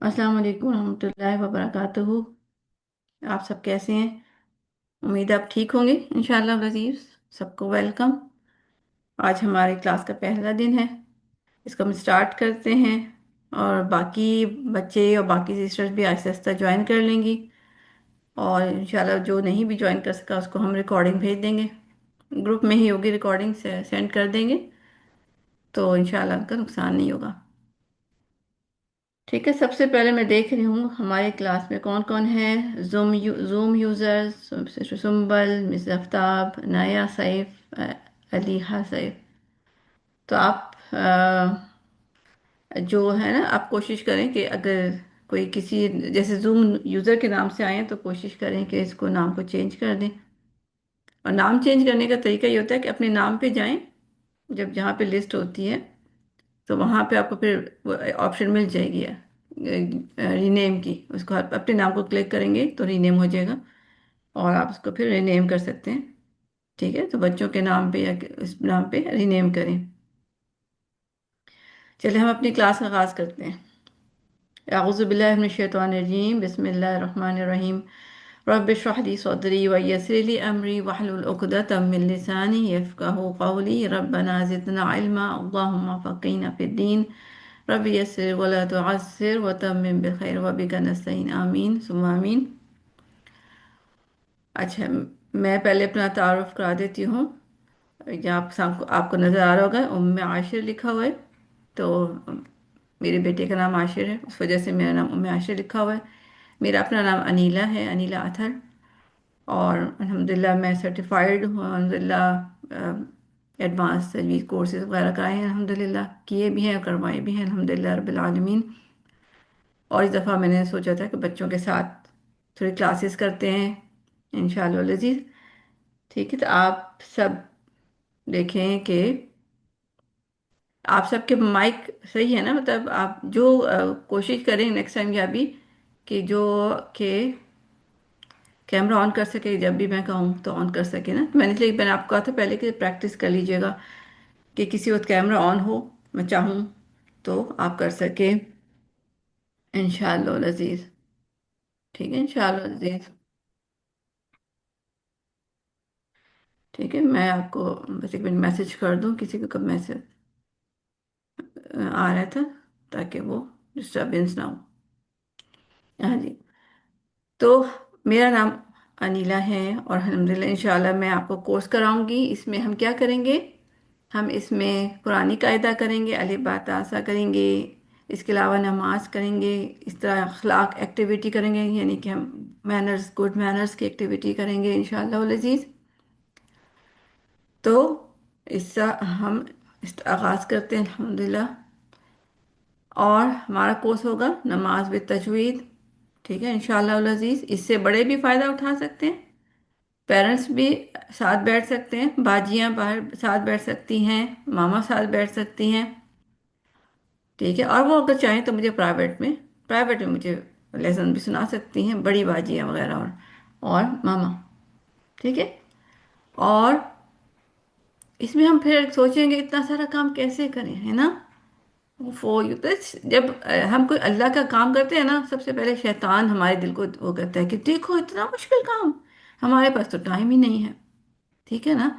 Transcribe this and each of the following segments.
अस्सलाम वालेकुम रहमतुल्लाहि व बरकातुहू। आप सब कैसे हैं? उम्मीद है आप ठीक होंगे इंशाअल्लाह वज़ीज़। सबको वेलकम। आज हमारी क्लास का पहला दिन है। इसको हम स्टार्ट करते हैं और बाकी बच्चे और बाकी सिस्टर्स भी आहिस्ता आहिस्ता ज्वाइन कर लेंगी। और इंशाल्लाह जो नहीं भी ज्वाइन कर सका उसको हम रिकॉर्डिंग भेज देंगे। ग्रुप में ही होगी, रिकॉर्डिंग से सेंड कर देंगे, तो इंशाल्लाह उनका नुकसान नहीं होगा। ठीक है, सबसे पहले मैं देख रही हूँ हमारे क्लास में कौन कौन है। Zoom users sister Sumbul, miss Aftab, नाया सैफ, अलीहा सैफ। तो आप जो है ना, आप कोशिश करें कि अगर कोई किसी जैसे जूम यूज़र के नाम से आए हैं तो कोशिश करें कि इसको नाम को चेंज कर दें। और नाम चेंज करने का तरीका ये होता है कि अपने नाम पे जाएं, जब जहाँ पे लिस्ट होती है तो वहाँ पे आपको फिर ऑप्शन मिल जाएगी रीनेम की। उसको आप अपने नाम को क्लिक करेंगे तो रीनेम हो जाएगा और आप उसको फिर रीनेम कर सकते हैं। ठीक है, तो बच्चों के नाम पे या इस नाम पे रीनेम करें। चलिए हम अपनी क्लास का आगाज़ करते हैं। अऊज़ु बिल्लाहि मिनश शैतानिर रजीम, बिस्मिल्लाहिर रहमानिर रहीम। रब्बि इश्रह ली सदरी व यस्सिर ली अमरी वहलुल उक़दतम मिन लिसानी यफ़क़हू क़ौली। रब्बना ज़िदना इल्मा, अल्लाहुम्मा फ़क़्हिना फ़िद्दीन। रब्बि यस्सिर वला तुअस्सिर वतम्मिम बिल खैर व बिका नस्तईन, आमीन सुम्मा आमीन। अच्छा, मैं पहले अपना तारुफ करा देती हूँ। यहाँ आपको नज़र आ रहा होगा उम्मे आशिर लिखा हुआ है। तो मेरे बेटे का नाम आशिर है, उस वजह से मेरा नाम उम्मे आशिर लिखा हुआ है। मेरा अपना नाम अनीला है, अनीला अथर। और अल्हम्दुलिल्लाह मैं सर्टिफाइड हूँ, अल्हम्दुलिल्लाह। एडवांस तजवीज़ कोर्सेज वगैरह कराए हैं, अल्हम्दुलिल्लाह किए भी हैं और करवाए भी हैं, अल्हम्दुलिल्लाह रब्बिल आलमीन। और इस दफ़ा मैंने सोचा था कि बच्चों के साथ थोड़ी क्लासेस करते हैं इंशाअल्लाह लजीज। ठीक है, तो आप सब देखें कि आप सबके माइक सही है ना, मतलब आप जो कोशिश करें नेक्स्ट टाइम या भी कि जो कि कैमरा ऑन कर सके, जब भी मैं कहूँ तो ऑन कर सके ना। तो मैंने आपको कहा था पहले कि प्रैक्टिस कर लीजिएगा कि किसी वक्त कैमरा ऑन हो, मैं चाहूँ तो आप कर सके इंशाअल्लाह लजीज। ठीक है इंशाअल्लाह लजीज। ठीक है, मैं आपको बस एक मिनट मैसेज कर दूँ, किसी को कब मैसेज आ रहा था, ताकि वो डिस्टरबेंस ना हो। हाँ जी। तो मेरा नाम अनीला है और अल्हम्दुलिल्लाह इंशाल्लाह मैं आपको कोर्स कराऊंगी। इसमें हम क्या करेंगे, हम इसमें कुरानी कायदा करेंगे, अलिफ बा ता सा करेंगे। इसके अलावा नमाज करेंगे, इस तरह अखलाक एक्टिविटी करेंगे, यानी कि हम मैनर्स, गुड मैनर्स की एक्टिविटी करेंगे इंशाल्लाह अज़ीज़। तो इसका हम इस आगाज़ करते हैं अल्हम्दुलिल्लाह। और हमारा कोर्स होगा नमाज विद तजवीद। ठीक है इंशाल्लाह अज़ीज़। इससे बड़े भी फ़ायदा उठा सकते हैं, पेरेंट्स भी साथ बैठ सकते हैं, बाजियां बाहर साथ बैठ सकती हैं, मामा साथ बैठ सकती हैं। ठीक है, और वो अगर चाहें तो मुझे प्राइवेट में मुझे लेसन भी सुना सकती हैं, बड़ी बाजियां वगैरह और मामा। ठीक है। और इसमें हम फिर सोचेंगे इतना सारा काम कैसे करें, है ना। जब हम कोई अल्लाह का काम करते हैं ना, सबसे पहले शैतान हमारे दिल को वो कहता है कि देखो इतना मुश्किल काम, हमारे पास तो टाइम ही नहीं है। ठीक है ना,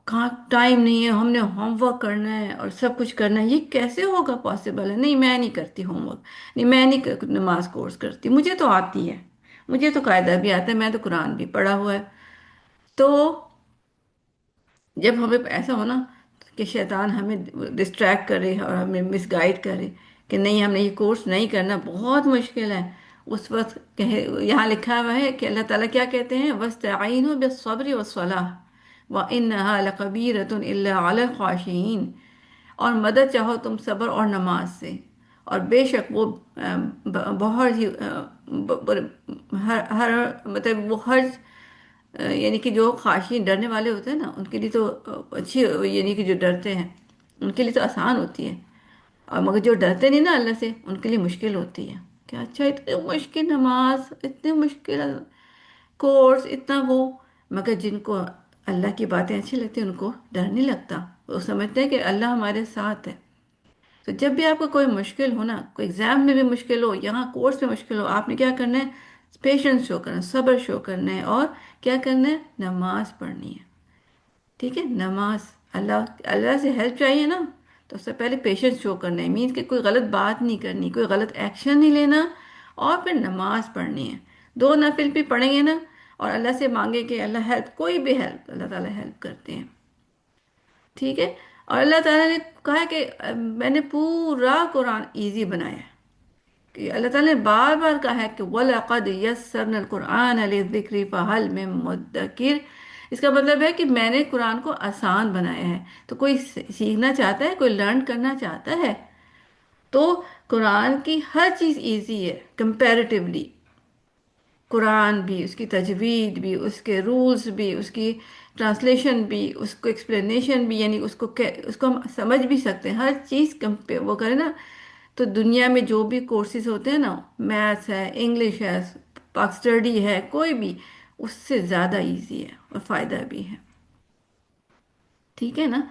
कहाँ टाइम नहीं है, हमने होमवर्क करना है और सब कुछ करना है, ये कैसे होगा, पॉसिबल है? नहीं मैं नहीं करती होमवर्क, नहीं मैं नहीं नमाज कोर्स करती, मुझे तो आती है, मुझे तो कायदा भी आता है, मैं तो कुरान भी पढ़ा हुआ है। तो जब हमें ऐसा हो ना कि शैतान हमें डिस्ट्रैक्ट करे और हमें मिसगाइड करे कि नहीं हमने ये कोर्स नहीं करना, बहुत मुश्किल है, उस वक्त कहे, यहाँ लिखा हुआ है कि अल्लाह ताला क्या कहते हैं, वस्तईनु बिस्सब्रि वस्सलाह व इन्नहा लकबीरतुन इल्ला अलल खाशिईन। और मदद चाहो तुम सब्र और नमाज से, और बेशक वो बहुत ही हर मतलब वो हर यानी कि जो खाशी डरने वाले होते हैं ना उनके लिए तो अच्छी, यानी कि जो डरते हैं उनके लिए तो आसान होती है। और मगर जो डरते नहीं ना अल्लाह से उनके लिए मुश्किल होती है। क्या अच्छा, इतनी मुश्किल नमाज, इतनी मुश्किल कोर्स, इतना वो। मगर जिनको अल्लाह की बातें अच्छी लगती हैं उनको डर नहीं लगता, वो समझते हैं कि अल्लाह हमारे साथ है। تو جب بھی آپ کو کوئی مشکل ہو نا، کوئی ایگزام میں بھی مشکل ہو، یہاں کورس میں مشکل ہو، آپ نے کیا کرنا ہے؟ پیشنس شو کرنا ہے، صبر شو کرنا ہے، اور کیا کرنا ہے؟ نماز پڑھنی ہے، ٹھیک ہے؟ نماز، اللہ اللہ سے ہیلپ چاہیے نا، تو اس سے پہلے پیشنس شو کرنا ہے، مینس کہ کوئی غلط بات نہیں کرنی، کوئی غلط ایکشن نہیں لینا، اور پھر نماز پڑھنی ہے، دو نفل بھی پڑھیں گے نا، اور اللہ سے مانگے کہ اللہ ہیلپ، کوئی بھی ہیلپ اللہ تعالیٰ ہیلپ کرتے ہیں، ٹھیک ہے؟ اور اللہ تعالیٰ نے کہا کہ میں نے پورا قرآن ایزی بنایا ہے، کہ اللہ تعالیٰ نے بار بار کہا ہے کہ وَلَقَدْ يَسَّرْنَا الْقُرْآنَ لِلذِّكْرِ فَهَلْ مِن مُدَّكِرٍ۔ اس کا مطلب ہے کہ میں نے قرآن کو آسان بنایا ہے، تو کوئی سیکھنا چاہتا ہے، کوئی لرن کرنا چاہتا ہے، تو قرآن کی ہر چیز ایزی ہے کمپیریٹیولی، قرآن بھی، اس کی تجوید بھی، اس کے رولز بھی، اس کی ٹرانسلیشن بھی، اس کو ایکسپلینیشن بھی، یعنی اس کو ہم سمجھ بھی سکتے ہیں، ہر چیز وہ کرے نا، تو دنیا میں جو بھی کورسز ہوتے ہیں نا، میتھس ہے، انگلش ہے، پاک اسٹڈی ہے، کوئی بھی، اس سے زیادہ ایزی ہے اور فائدہ بھی ہے، ٹھیک ہے نا؟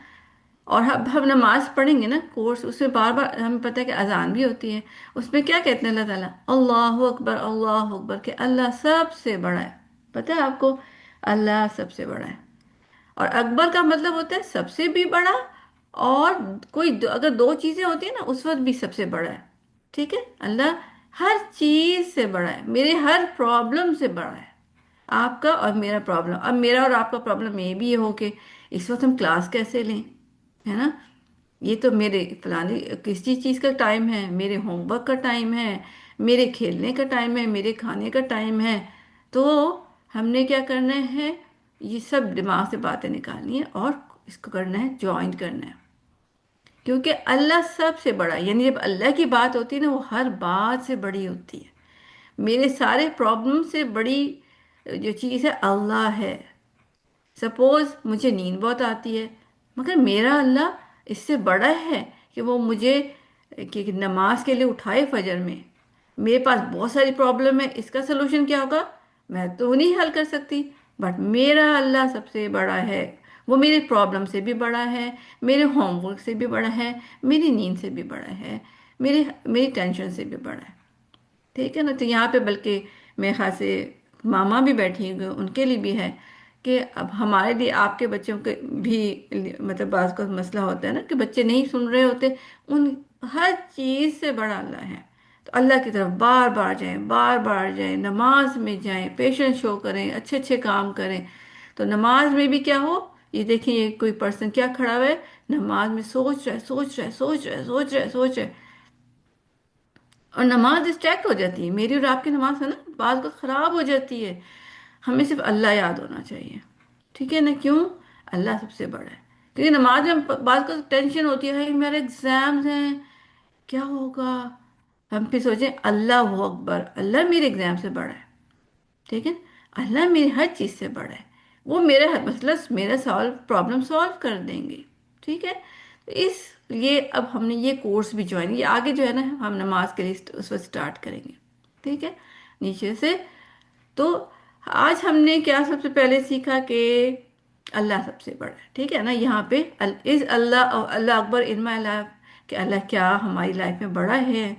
اور اب ہم نماز پڑھیں گے نا، کورس اس میں بار بار ہمیں پتہ ہے کہ اذان بھی ہوتی ہے، اس میں کیا کہتے ہیں اللہ تعالیٰ؟ اللہ اکبر، اللہ اکبر، کہ اللہ سب سے بڑا ہے، پتہ ہے آپ کو؟ اللہ سب سے بڑا ہے، اور اکبر کا مطلب ہوتا ہے سب سے بھی بڑا، اور اگر دو چیزیں ہوتی ہیں نا، اس وقت بھی سب سے بڑا ہے، ٹھیک ہے؟ اللہ ہر چیز سے بڑا ہے، میرے ہر پرابلم سے بڑا ہے، آپ کا اور میرا پرابلم، اب میرا اور آپ کا پرابلم یہ بھی ہو کہ اس وقت ہم کلاس کیسے لیں، ہے نا؟ یہ تو میرے فلانی کسی چیز کا ٹائم ہے، میرے ہوم ورک کا ٹائم ہے، میرے کھیلنے کا ٹائم ہے، میرے کھانے کا ٹائم ہے، تو ہم نے کیا کرنا ہے؟ یہ سب دماغ سے باتیں نکالنی ہے، اور اس کو کرنا ہے، جوائن کرنا ہے، کیونکہ اللہ سب سے بڑا ہے، یعنی جب اللہ کی بات ہوتی ہے نا، وہ ہر بات سے بڑی ہوتی ہے، میرے سارے پرابلم سے بڑی جو چیز ہے اللہ ہے۔ سپوز مجھے نیند بہت آتی ہے، مگر میرا اللہ اس سے بڑا ہے کہ وہ مجھے کہ نماز کے لیے اٹھائے فجر میں، میرے پاس بہت ساری پرابلم ہے، اس کا سلوشن کیا ہوگا؟ میں تو نہیں حل کر سکتی، بٹ میرا اللہ سب سے بڑا ہے، وہ میری پرابلم سے بھی بڑا ہے، میرے ہوم ورک سے بھی بڑا ہے، میری نیند سے بھی بڑا ہے، میری ٹینشن سے بھی بڑا ہے، ٹھیک ہے نا؟ تو یہاں پہ بلکہ میرے خیال سے ماما بھی بیٹھی ہوئی، ان کے لیے بھی ہے کہ اب ہمارے لیے، آپ کے بچوں کے بھی، مطلب بعض کا مسئلہ ہوتا ہے نا کہ بچے نہیں سن رہے ہوتے، ان ہر چیز سے بڑا اللہ ہے، تو اللہ کی طرف بار بار جائیں، بار بار جائیں، نماز میں جائیں، پیشنس شو کریں، اچھے اچھے کام کریں، تو نماز میں بھی کیا ہو؟ یہ دیکھیں، یہ کوئی پرسن کیا کھڑا ہوا ہے نماز میں، سوچ رہا ہے، سوچ رہا ہے، سوچ رہا ہے، سوچ رہا ہے، سوچ رہا ہے، اور نماز ڈسٹریکٹ ہو جاتی ہے، میری اور آپ کی نماز ہے نا بعض کو خراب ہو جاتی ہے، ہمیں صرف اللہ یاد ہونا چاہیے، ٹھیک ہے نا؟ کیوں؟ اللہ سب سے بڑا ہے، کیونکہ نماز میں بعض کو ٹینشن ہوتی ہے، "ہائی، میرے ایگزامز ہیں، کیا ہوگا"، ہم پھر سوچیں اللہ اکبر، اللہ میرے ایگزام سے بڑا ہے، ٹھیک ہے؟ اللہ میری ہر چیز سے بڑا ہے، وہ میرا ہر مسئلہ، میرا پرابلم سالو کر دیں گے، ٹھیک ہے؟ تو اس لیے اب ہم نے یہ کورس بھی جوائن، یہ آگے جو ہے نا ہم نماز کے لیے اس وقت اسٹارٹ کریں گے، ٹھیک ہے؟ نیچے سے، تو آج ہم نے کیا سب سے پہلے سیکھا کہ اللہ سب سے بڑا ہے، ٹھیک ہے نا؟ یہاں پہ از اللہ، اللہ اکبر ان مائی لائف، کہ اللہ کیا ہماری لائف میں بڑا ہے،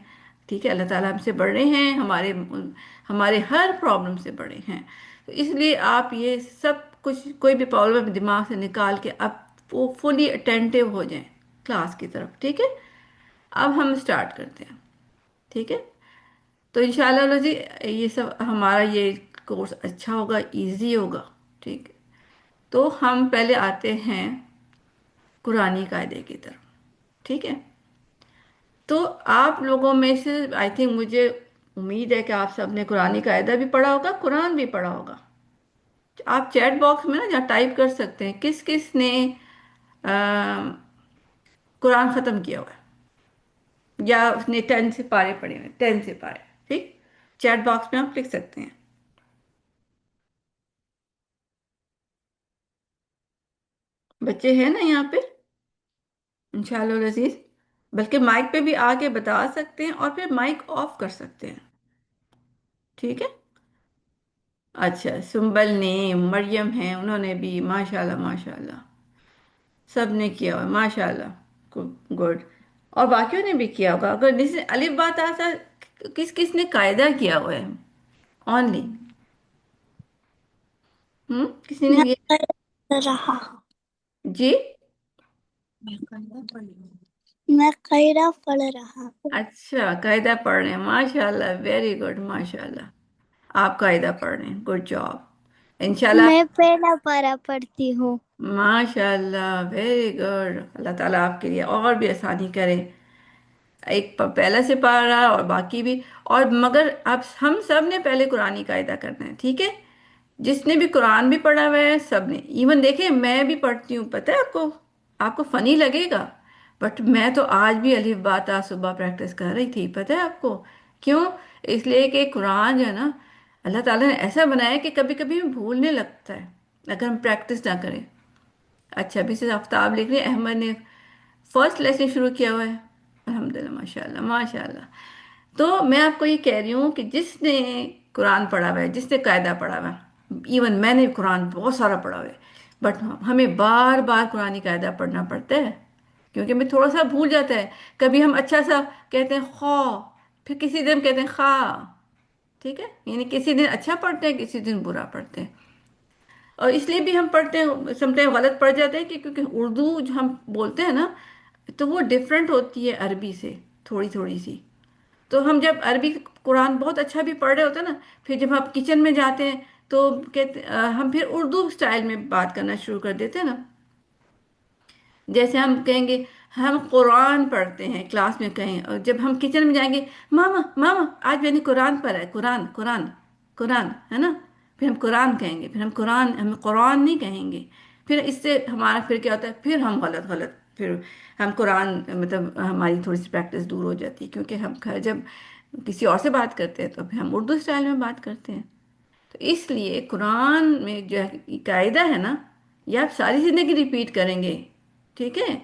ٹھیک ہے؟ اللہ تعالیٰ ہم سے بڑے ہیں، ہمارے ہر پرابلم سے بڑے ہیں، تو اس لیے آپ یہ سب کچھ، کوئی بھی پرابلم دماغ سے نکال کے اب وہ فلی اٹینٹیو ہو جائیں کلاس کی طرف، ٹھیک ہے؟ اب ہم اسٹارٹ کرتے ہیں، ٹھیک ہے؟ تو انشاءاللہ جی، یہ سب ہمارا یہ کورس اچھا ہوگا، ایزی ہوگا، ٹھیک ہے؟ تو ہم پہلے آتے ہیں قرآنی قاعدے کی طرف، ٹھیک ہے؟ تو آپ لوگوں میں سے آئی تھنک، مجھے امید ہے کہ آپ سب نے قرآنی قاعدہ بھی پڑھا ہوگا، قرآن بھی پڑھا ہوگا، آپ چیٹ باکس میں نا جہاں ٹائپ کر سکتے ہیں کس کس نے قرآن ختم کیا ہوا ہے، یا اس نے 10 سے پارے پڑھے ہوئے ہیں، 10 سے پارے، ٹھیک؟ چیٹ باکس میں آپ لکھ سکتے ہیں، بچے ہیں نا یہاں پہ؟ انشاءاللہ العزیز، بلکہ مائک پہ بھی آ کے بتا سکتے ہیں، اور پھر مائک آف کر سکتے ہیں، ٹھیک ہے؟ اچھا، سنبل نے، مریم ہیں، انہوں نے بھی، ماشاءاللہ ماشاءاللہ، سب نے کیا ہوا ہے، ماشاءاللہ، گڈ، और बाकियों ने भी किया होगा, अगर जिसने अलिफ बा ता सा किस किस ने कायदा किया हुआ है ओनली। किसी ने मैं ये। पढ़ रहा हूँ। जी। मैं कायदा पढ़ रहा हूँ। अच्छा, कायदा पढ़ रहे हैं, माशाल्लाह, वेरी गुड, माशाल्लाह। आप कायदा पढ़ रहे हैं, गुड जॉब, इंशाल्लाह। मैं पहला पारा पढ़ती हूँ। माशाल्लाह, वेरी गुड, अल्लाह ताला आपके लिए और भी आसानी करे। एक पहला से पारा और बाकी भी। और मगर अब हम सब ने पहले कुरानी कायदा करना है, ठीक है। जिसने भी कुरान भी पढ़ा हुआ है सब ने, इवन देखे मैं भी पढ़ती हूँ, पता है आपको। आपको फनी लगेगा, बट मैं तो आज भी अलिफ बा ता सुबह प्रैक्टिस कर रही थी, पता है आपको। क्यों? इसलिए कि कुरान जो है ना, अल्लाह ताला ने ऐसा बनाया है कि कभी कभी हमें भूलने लगता है अगर हम प्रैक्टिस ना करें। अच्छा, अभी से आफ्ताब लिख रही है, अहमद ने फर्स्ट लेसन शुरू किया हुआ है। अल्हम्दुलिल्लाह, माशाल्लाह माशाल्लाह। तो मैं आपको ये कह रही हूँ कि जिसने कुरान पढ़ा हुआ है, जिसने कायदा पढ़ा हुआ है, इवन मैंने कुरान बहुत सारा पढ़ा हुआ है, बट हमें बार बार कुरानी कायदा पढ़ना पड़ता है, क्योंकि हमें थोड़ा सा भूल जाता है। कभी हम अच्छा सा कहते हैं खौ, फिर किसी दिन कहते हैं खा, ठीक है, यानी किसी दिन अच्छा पढ़ते हैं, किसी दिन बुरा पढ़ते हैं। और इसलिए भी हम पढ़ते हैं, समटाइम गलत पढ़ जाते हैं कि क्योंकि उर्दू जो हम बोलते हैं ना, तो वो डिफरेंट होती है अरबी से, थोड़ी थोड़ी सी। तो हम जब अरबी कुरान बहुत अच्छा भी पढ़ रहे होते हैं ना, फिर जब आप किचन में जाते हैं तो कहते हम फिर उर्दू स्टाइल में बात करना शुरू कर देते हैं ना। जैसे हम कहेंगे हम कुरान पढ़ते हैं क्लास में कहें, और जब हम किचन में जाएंगे, मामा मामा आज मैंने कुरान पढ़ा है, कुरान कुरान कुरान, है ना। फिर हम कुरान कहेंगे, फिर हम कुरान नहीं कहेंगे। फिर इससे हमारा फिर क्या होता है, फिर हम गलत गलत, फिर हम कुरान मतलब हमारी थोड़ी सी प्रैक्टिस दूर हो जाती है, क्योंकि हम जब किसी और से बात करते हैं तो फिर हम उर्दू स्टाइल में बात करते हैं। तो इसलिए कुरान में जो कायदा है ना, ये आप सारी जिंदगी रिपीट करेंगे, ठीक है।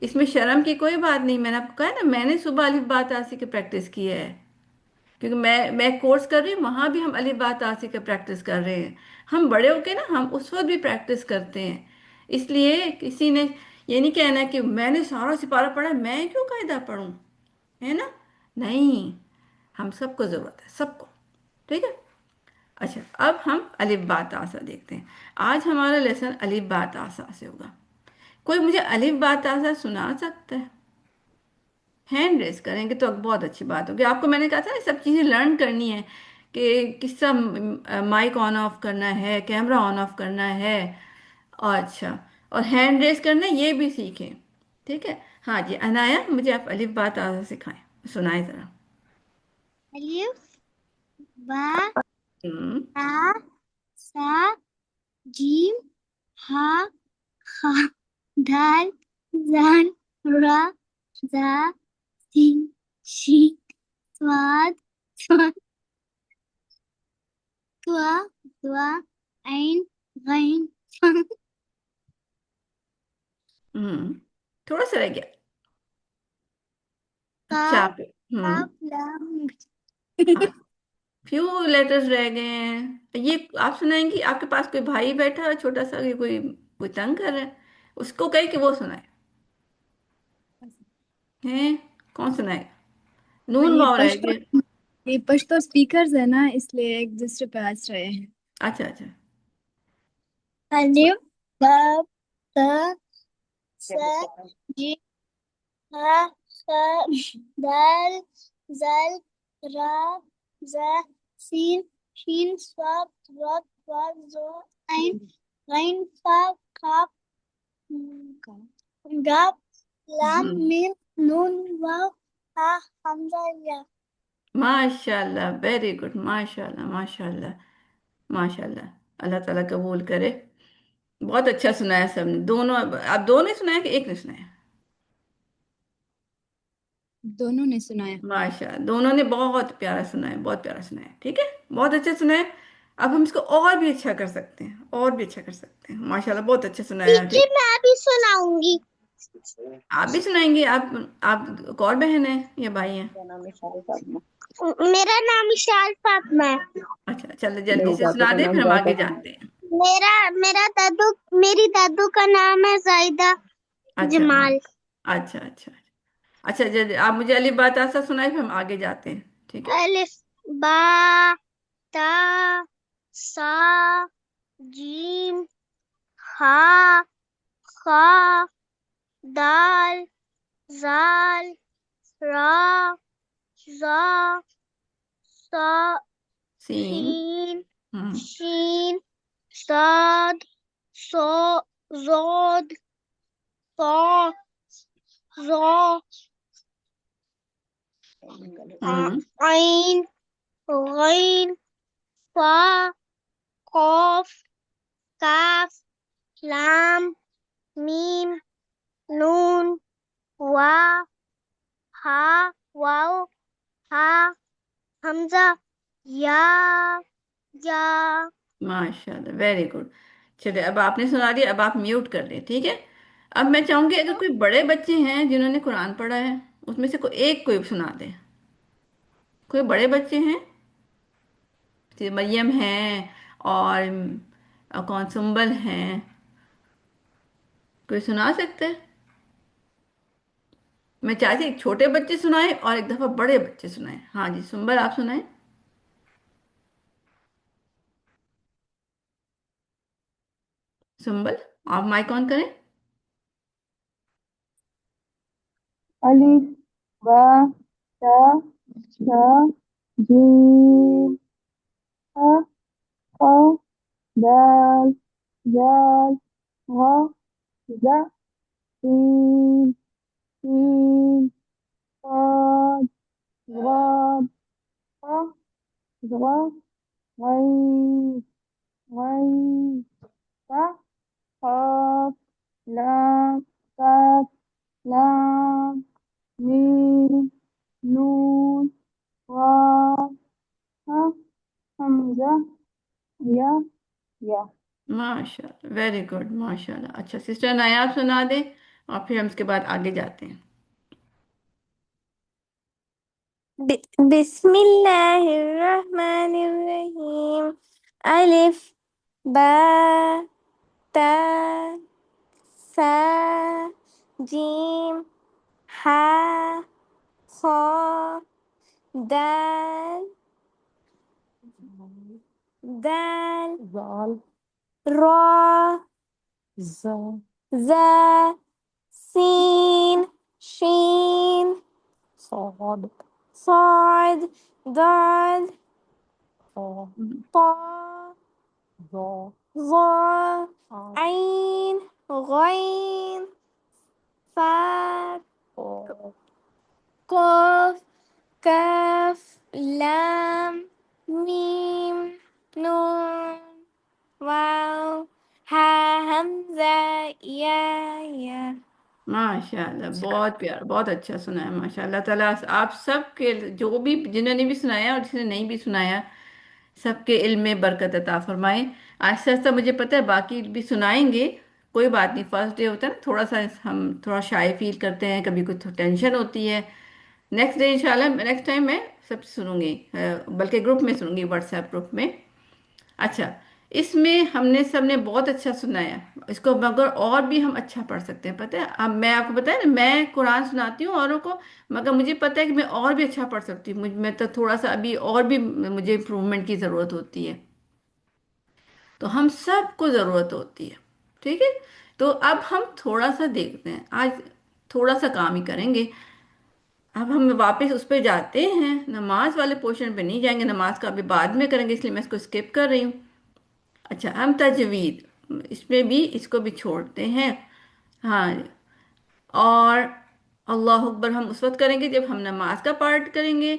इसमें शर्म की कोई बात नहीं। मैंने आपको कहा है ना, मैंने सुबह अलिफ बा ता से की प्रैक्टिस की है, क्योंकि मैं कोर्स कर रही हूँ, वहां भी हम अलिफ बा ता से की प्रैक्टिस कर रहे हैं। हम बड़े होके ना, हम उस वक्त भी प्रैक्टिस करते हैं। इसलिए किसी ने ये नहीं कहना कि मैंने सारा सिपारा पढ़ा, मैं क्यों कायदा पढ़ूं, है ना। नहीं, हम सबको जरूरत है, सबको, ठीक है। अच्छा, अब हम अलिफ बा ता सा देखते हैं। आज हमारा लेसन अलिफ बा ता सा से होगा। कोई मुझे अलिफ बा ता सा सुना सकता है? हैंड रेस करेंगे तो बहुत अच्छी बात होगी। आपको मैंने कहा था ना, ये सब चीज़ें लर्न करनी है कि किस तरह माइक ऑन ऑफ करना है, कैमरा ऑन ऑफ करना है, और अच्छा, और हैंड रेस करना है, ये भी सीखें, ठीक है। हाँ जी, अनाया, मुझे आप अलिफ बा ता सा सिखाएं, सुनाएं जरा। अलिफ बा हम्म। ता सा जीम हा खा दाल जान ra za sin shin स्वाद स्वाद त्वा त्वा ऐन गैन हम्म। थोड़ा सा रह गया। अच्छा काफ आप। काफ लाम हाँ, फ्यू लेटर्स रह गए हैं, ये आप सुनाएंगी? आपके पास कोई भाई बैठा है छोटा सा, कि कोई कोई तंग कर रहा है, उसको कहे कि वो सुनाए। हैं? कौन सुनाए? नून ये वाव रह पश्तो गए। ये पश्तो स्पीकर्स है ना, इसलिए एक दूसरे पे हंस रहे हैं। अच्छा अच्छा। अलिफ बा ता सा जीम हा खा दाल जाल ra za sin shin स्वाद स्वाद स्वाद जो ऐन गैन फा काफ गाफ लाम हम्म। मीम नून वाव हा हमजा या। माशाल्लाह, वेरी गुड, माशाल्लाह माशाल्लाह माशाल्लाह। अल्लाह ताला कबूल करे। बहुत अच्छा सुनाया सबने, दोनों। आप दो ने सुनाया कि एक ने सुनाया? दोनों ने सुनाया। माशा, दोनों ने बहुत प्यारा सुना है, बहुत प्यारा सुना है, ठीक है, बहुत अच्छा सुना है। अब हम इसको और भी अच्छा कर सकते हैं, और भी अच्छा कर सकते हैं, माशाल्लाह बहुत अच्छा सुनाया, ठीक है, ठीक। मैं भी सुनाऊंगी। आप भी सुनाएंगे? आप एक और बहन है या भाई हैं? मेरा नाम इशाल फातिमा है। अच्छा, चलो जल्दी से सुना दे, फिर हम आगे जानते हैं। मेरा मेरा दादू मेरी दादू का नाम है जाहिदा अच्छा जमाल। अच्छा अच्छा। अच्छा जल्दी आप मुझे अली बात आसा सुनाए, फिर हम आगे जाते हैं, ठीक है। अलिफ बा ता सा जीम हा खा दाल जाल ra za sa सीन। sin हम्म। shin sad so zod sa zo हम्म। ain ghain fa qaf kaf lam mim nun wa ha waw ha hamza ya ya माशाल्लाह, वेरी गुड। चलिए अब आपने सुना दिया, अब आप म्यूट कर लें, ठीक है। अब मैं चाहूंगी अगर कोई बड़े बच्चे हैं जिन्होंने कुरान पढ़ा है, उसमें से कोई एक कोई सुना दे। कोई बड़े बच्चे हैं, जैसे मरियम है, और कौन सुंबल हैं, कोई सुना सकते हैं? मैं चाहती एक छोटे बच्चे सुनाए और एक दफा बड़े बच्चे सुनाए। हाँ जी, सुंबल आप सुनाए। सुंबल, आप माइक ऑन करें। अलिफ बा ता सा जीम हा खा दाल जाल हा जा सीन सीन صاد ضاد ط ظا غين غين ف قاف لام كاف لام ميم نون واو ها همزة या या माशाल्लाह, वेरी गुड, माशाल्लाह। अच्छा सिस्टर नायाब सुना दे, और फिर हम इसके बाद आगे जाते हैं। बिस्मिल्लाहिर्रहमानिर्रहीम अलिफ बा ता सा जीम हा खा दाल दाल जाल ra za za sin shin صاد صاد ضاد हम्म। طا ظا ظا عين غين فا قاف كاف لام ميم نون واو ها همزة या माशाल्लाह, बहुत प्यार, बहुत अच्छा सुनाया माशाल्लाह ताला। आप सब के जो भी जिन्होंने भी सुनाया और जिसने नहीं भी सुनाया, सबके इल्म में बरकत अता फरमाए। आहिस्ता आहिस्ता मुझे पता है बाकी भी सुनाएंगे। कोई बात नहीं, फर्स्ट डे होता है ना, थोड़ा सा हम थोड़ा शाय फील करते हैं, कभी कुछ टेंशन होती है। नेक्स्ट डे इंशाल्लाह, नेक्स्ट टाइम मैं सब सुनूंगी, बल्कि ग्रुप में सुनूंगी, व्हाट्सएप ग्रुप में। अच्छा, इसमें हमने सबने बहुत अच्छा सुनाया। इसको मगर और भी हम अच्छा पढ़ सकते हैं, पता है। अब मैं आपको बताया ना, मैं कुरान सुनाती हूँ औरों को, मगर मुझे पता है कि मैं और भी अच्छा पढ़ सकती हूँ। मैं तो थोड़ा सा अभी और भी मुझे इम्प्रूवमेंट की ज़रूरत होती है। तो हम सबको ज़रूरत होती है, ठीक है। तो अब हम थोड़ा सा देखते हैं आज, थोड़ा सा काम ही करेंगे। अब हम वापस उस पर जाते हैं, नमाज वाले पोर्शन पे नहीं जाएंगे, नमाज का अभी बाद में करेंगे, इसलिए मैं इसको स्किप कर रही हूँ। अच्छा, हम तजवीद इसमें भी इसको भी छोड़ते हैं। हाँ, और अल्लाह अकबर हम उस वक्त करेंगे जब हम नमाज का पार्ट करेंगे।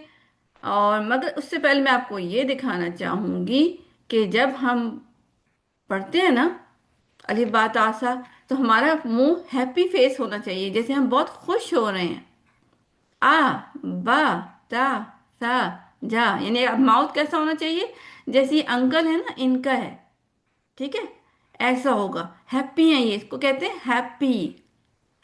और मगर उससे पहले मैं आपको ये दिखाना चाहूंगी कि जब हम पढ़ते हैं ना अली बात आसा, तो हमारा मुंह हैप्पी फेस होना चाहिए, जैसे हम बहुत खुश हो रहे हैं। आ बा ता सा जा, यानी अब माउथ कैसा होना चाहिए, जैसे ये अंकल है ना, इनका है, ठीक है, ऐसा होगा। हैप्पी है ये, इसको कहते हैं हैप्पी।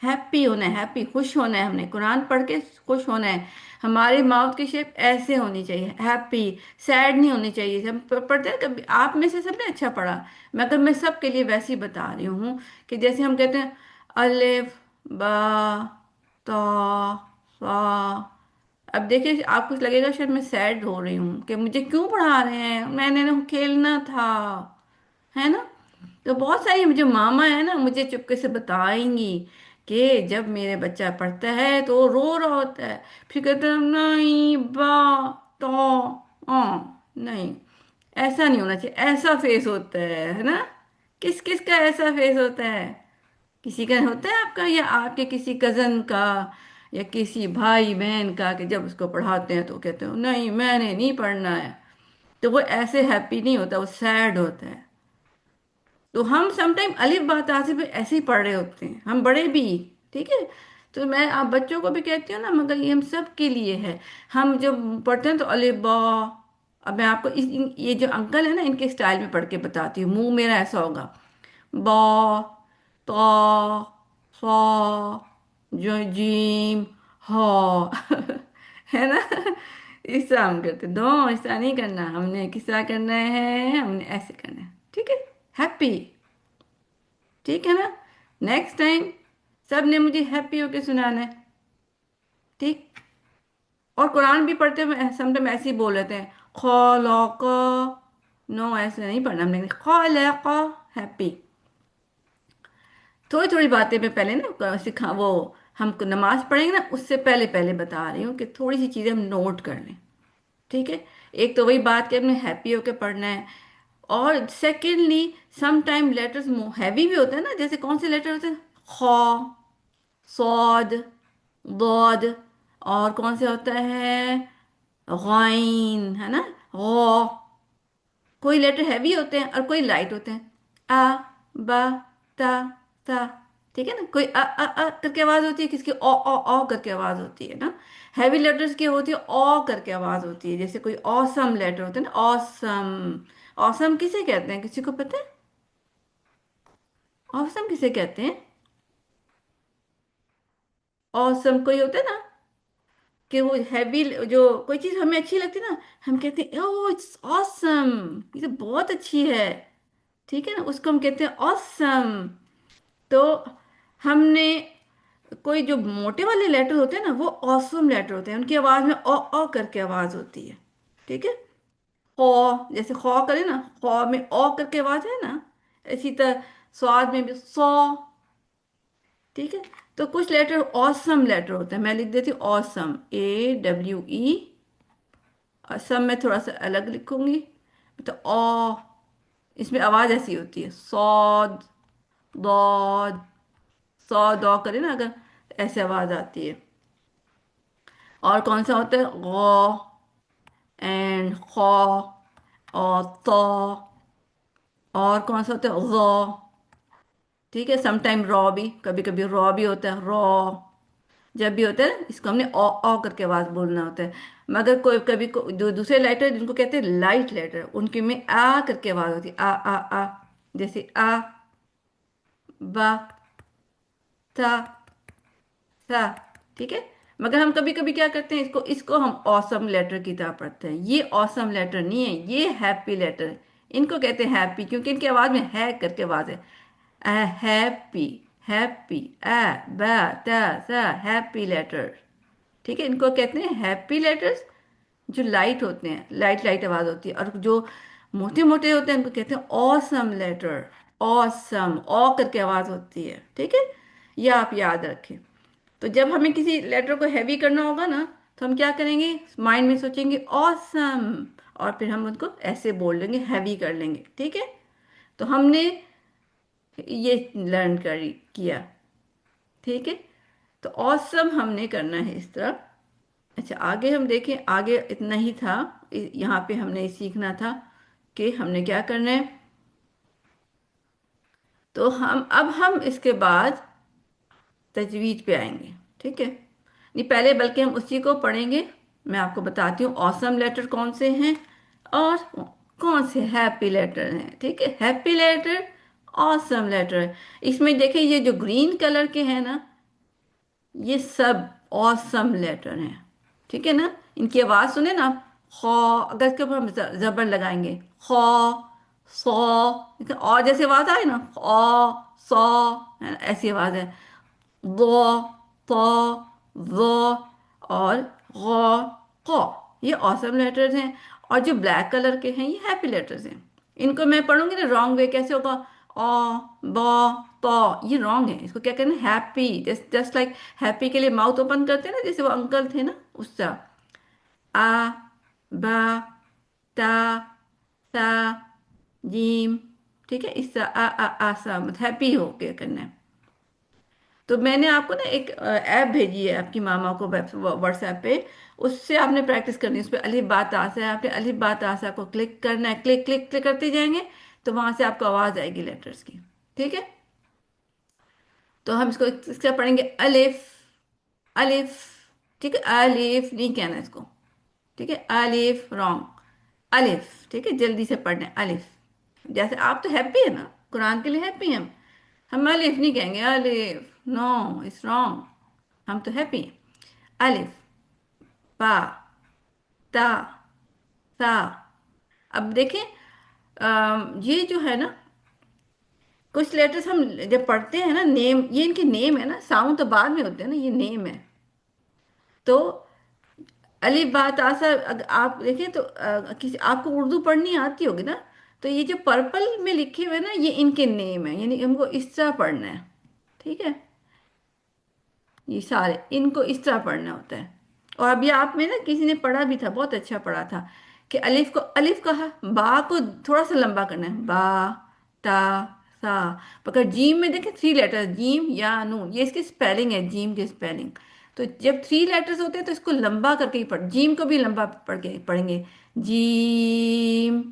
हैप्पी होना है, हैप्पी खुश होना है, हमने कुरान पढ़ के खुश होना है। हमारी माउथ की शेप ऐसे होनी चाहिए, हैप्पी। सैड नहीं होनी चाहिए। हम पढ़ते हैं कभी, आप में से सबने अच्छा पढ़ा, मगर मैं सबके लिए वैसे ही बता रही हूँ कि जैसे हम कहते हैं अलिफ बा ता सा। अब देखिए आपको लगेगा शायद मैं सैड हो रही हूँ कि मुझे क्यों पढ़ा रहे हैं, मैंने ना खेलना था, है ना। तो बहुत सारी जो मामा है ना मुझे चुपके से बताएंगी कि जब मेरे बच्चा पढ़ता है तो वो रो रहा होता है, फिर कहते हैं नहीं बा तो नहीं, ऐसा नहीं होना चाहिए, ऐसा फेस होता है ना। किस किस का ऐसा फेस होता है? किसी का होता है आपका, या आपके किसी कजन का, या किसी भाई बहन का, कि जब उसको पढ़ाते हैं तो कहते हो नहीं मैंने नहीं पढ़ना है, तो वो ऐसे हैप्पी नहीं होता, वो सैड होता है। तो हम समटाइम अलिफ बा ता से भी ऐसे ही पढ़ रहे होते हैं, हम बड़े भी। ठीक है। तो मैं आप बच्चों को भी कहती हूँ ना, मगर ये हम सब के लिए है। हम जब पढ़ते हैं तो अलिफ बा, अब मैं आपको ये जो अंकल है ना इनके स्टाइल में पढ़ के बताती हूँ, मुंह मेरा ऐसा होगा, बा तो सा जो जीम हो है ना। ऐसा हम करते, दो ऐसा नहीं करना, हमने किसा करना है, हमने ऐसे करना है। ठीक है। हैप्पी। ठीक है ना। नेक्स्ट टाइम सब ने मुझे हैप्पी होके सुनाना है। ठीक। और कुरान भी पढ़ते हुए समटाइम ऐसे ही बोल लेते हैं, खौलक, नो ऐसे नहीं पढ़ना, हमने खौलक हैप्पी। थोड़ी थोड़ी बातें मैं पहले ना सिखा वो, हम नमाज पढ़ेंगे ना उससे पहले पहले बता रही हूँ कि थोड़ी सी चीज़ें हम नोट कर लें। ठीक है। एक तो वही बात कि हमने हैप्पी होके पढ़ना है। और secondly some time letters heavy भी होते हैं ना, जैसे कौन से लेटर होते हैं, खौ, सौद, दौद, और कौन से होता है, गैन, है ना, गौ। कोई लेटर हैवी होते हैं और कोई लाइट होते हैं, आ, बा, ता, ता। ठीक है ना। कोई अ करके आवाज होती है, किसकी ओ करके आवाज होती है ना। हैवी लेटर्स की होती है ओ करके आवाज होती है, जैसे कोई ऑसम लेटर होता है ना, ऑसम। ऑसम किसे कहते हैं, किसी को पता है? ऑसम किसे कहते हैं? ऑसम कोई होता है ना, कि वो हैवी, जो कोई चीज हमें अच्छी लगती है ना, हम कहते हैं ओ इट्स ऑसम, ये तो बहुत अच्छी है। ठीक है ना, उसको हम कहते हैं ऑसम। तो हमने कोई जो मोटे वाले लेटर होते हैं ना वो ऑसम लेटर होते हैं, उनकी आवाज में ओ करके आवाज होती है। ठीक है। खौ, जैसे खौ करे ना, खौ में ओ करके आवाज है ना, इसी तरह स्वाद में भी सौ। ठीक है। तो कुछ लेटर ऑसम लेटर होते हैं, मैं लिख देती हूँ ऑसम, AWE। असम में थोड़ा सा अलग लिखूंगी, तो ओ, इसमें आवाज ऐसी होती है, सौद, दौद, सौ दौ करे ना अगर, ऐसे आवाज आती है। और कौन सा होता है, गौ एंड खौ और तो। और कौन सा होता है, गौ। ठीक है। समटाइम रॉ भी, कभी कभी रॉ भी होता है, रॉ। जब भी होता है ना इसको हमने ओ करके आवाज बोलना होता है। मगर कोई कभी दूसरे लेटर जिनको कहते हैं लाइट लेटर, उनकी में आ करके आवाज होती है, आ। जैसे आ, बा, था, था। ठीक है। मगर हम कभी कभी क्या करते हैं, इसको इसको हम ऑसम लेटर की तरह पढ़ते हैं, ये ऑसम लेटर नहीं है, ये हैप्पी लेटर है। इनको कहते हैं हैप्पी क्योंकि इनकी आवाज में है करके आवाज है, हैप्पी, हैप्पी, आ, बा, ता, सा, हैप्पी लेटर। ठीक है। इनको कहते हैं हैप्पी लेटर्स, जो लाइट होते हैं, लाइट लाइट आवाज होती है। और जो मोटे मोटे होते हैं उनको कहते हैं ऑसम लेटर, ऑसम ओ करके आवाज होती है। ठीक है। ये आप याद रखें। तो जब हमें किसी लेटर को हैवी करना होगा ना, तो हम क्या करेंगे, माइंड में सोचेंगे ऑसम, और फिर हम उनको ऐसे बोल लेंगे, हैवी कर लेंगे। ठीक है। तो हमने ये लर्न किया। ठीक है। तो ऑसम हमने करना है इस तरह। अच्छा आगे हम देखें, आगे इतना ही था। यहाँ पे हमने सीखना था कि हमने क्या करना है। तो हम इसके बाद तजवीज पे आएंगे। ठीक है। नहीं पहले बल्कि हम उसी को पढ़ेंगे। मैं आपको बताती हूँ ऑसम लेटर कौन से हैं और कौन से हैप्पी लेटर हैं। ठीक है। हैप्पी लेटर, ऑसम लेटर, इसमें देखिए ये जो ग्रीन कलर के हैं ना, ये सब ऑसम लेटर हैं। ठीक है ना। इनकी आवाज सुने ना आप, खौ, अगर इसके ऊपर हम जबर लगाएंगे, खौ, सौ, और जैसे आवाज आए ना, खौ, सौ, है ना, ऐसी आवाज है। वो, तो, वो, और गौ, कौ, ये ऑसम लेटर्स हैं। और जो ब्लैक कलर के हैं ये हैप्पी लेटर्स हैं। इनको मैं पढ़ूंगी ना रॉन्ग वे, कैसे होगा? ओ, बो, तो, ये रॉन्ग है। इसको क्या कहना है? Happy, just just like happy के लिए माउथ ओपन करते हैं ना, जैसे वो अंकल थे ना, उसका। आ, बा, ता, सा, जीम। ठीक है, इस तरह आ सा, मतलब हैप्पी हो के करना है। तो मैंने आपको ना एक ऐप भेजी है आपकी मामा को व्हाट्सएप पे। उससे आपने प्रैक्टिस करनी है। उस पर अलिफ बात आसा है, आपने अलिफ बात आसा को क्लिक करना है, क्लिक क्लिक क्लिक करते जाएंगे तो वहां से आपको आवाज आएगी लेटर्स की। ठीक है, तो हम इसको इसका पढ़ेंगे अलिफ, अलिफ। ठीक है, अलिफ नहीं कहना इसको। ठीक है, अलिफ रॉन्ग, अलिफ। ठीक है, जल्दी से पढ़ना है अलिफ। जैसे आप तो हैप्पी है ना, कुरान के लिए हैप्पी हैं हम अलिफ नहीं कहेंगे, अलिफ नो, इट्स रॉन्ग। हम तो हैप्पी हैं। अलिफ, बा, ता, सा। अब देखें, ये जो है ना, कुछ लेटर्स हम जब पढ़ते हैं ना, नेम, ये इनके नेम है ना, साउंड तो बाद में होते हैं ना, ये नेम है। तो अलिफ बा ता सा, अगर आप देखें तो किसी आपको उर्दू पढ़नी आती होगी ना, तो ये जो पर्पल में लिखे हुए हैं ना, ये इनके नेम है, यानी हमको इस तरह पढ़ना है। ठीक है, ये सारे इनको इस तरह पढ़ना होता है। और अभी आप में ना किसी ने पढ़ा भी था, बहुत अच्छा पढ़ा था, कि अलिफ को अलिफ कहा, बा को थोड़ा सा लंबा करना है, बा, ता, सा। अगर जीम में देखें, थ्री लेटर, जीम या नून, ये इसकी स्पेलिंग है, जीम की स्पेलिंग। तो जब थ्री लेटर्स होते हैं तो इसको लंबा करके ही पढ़, जीम को भी लंबा पढ़ के पढ़ेंगे, जीम।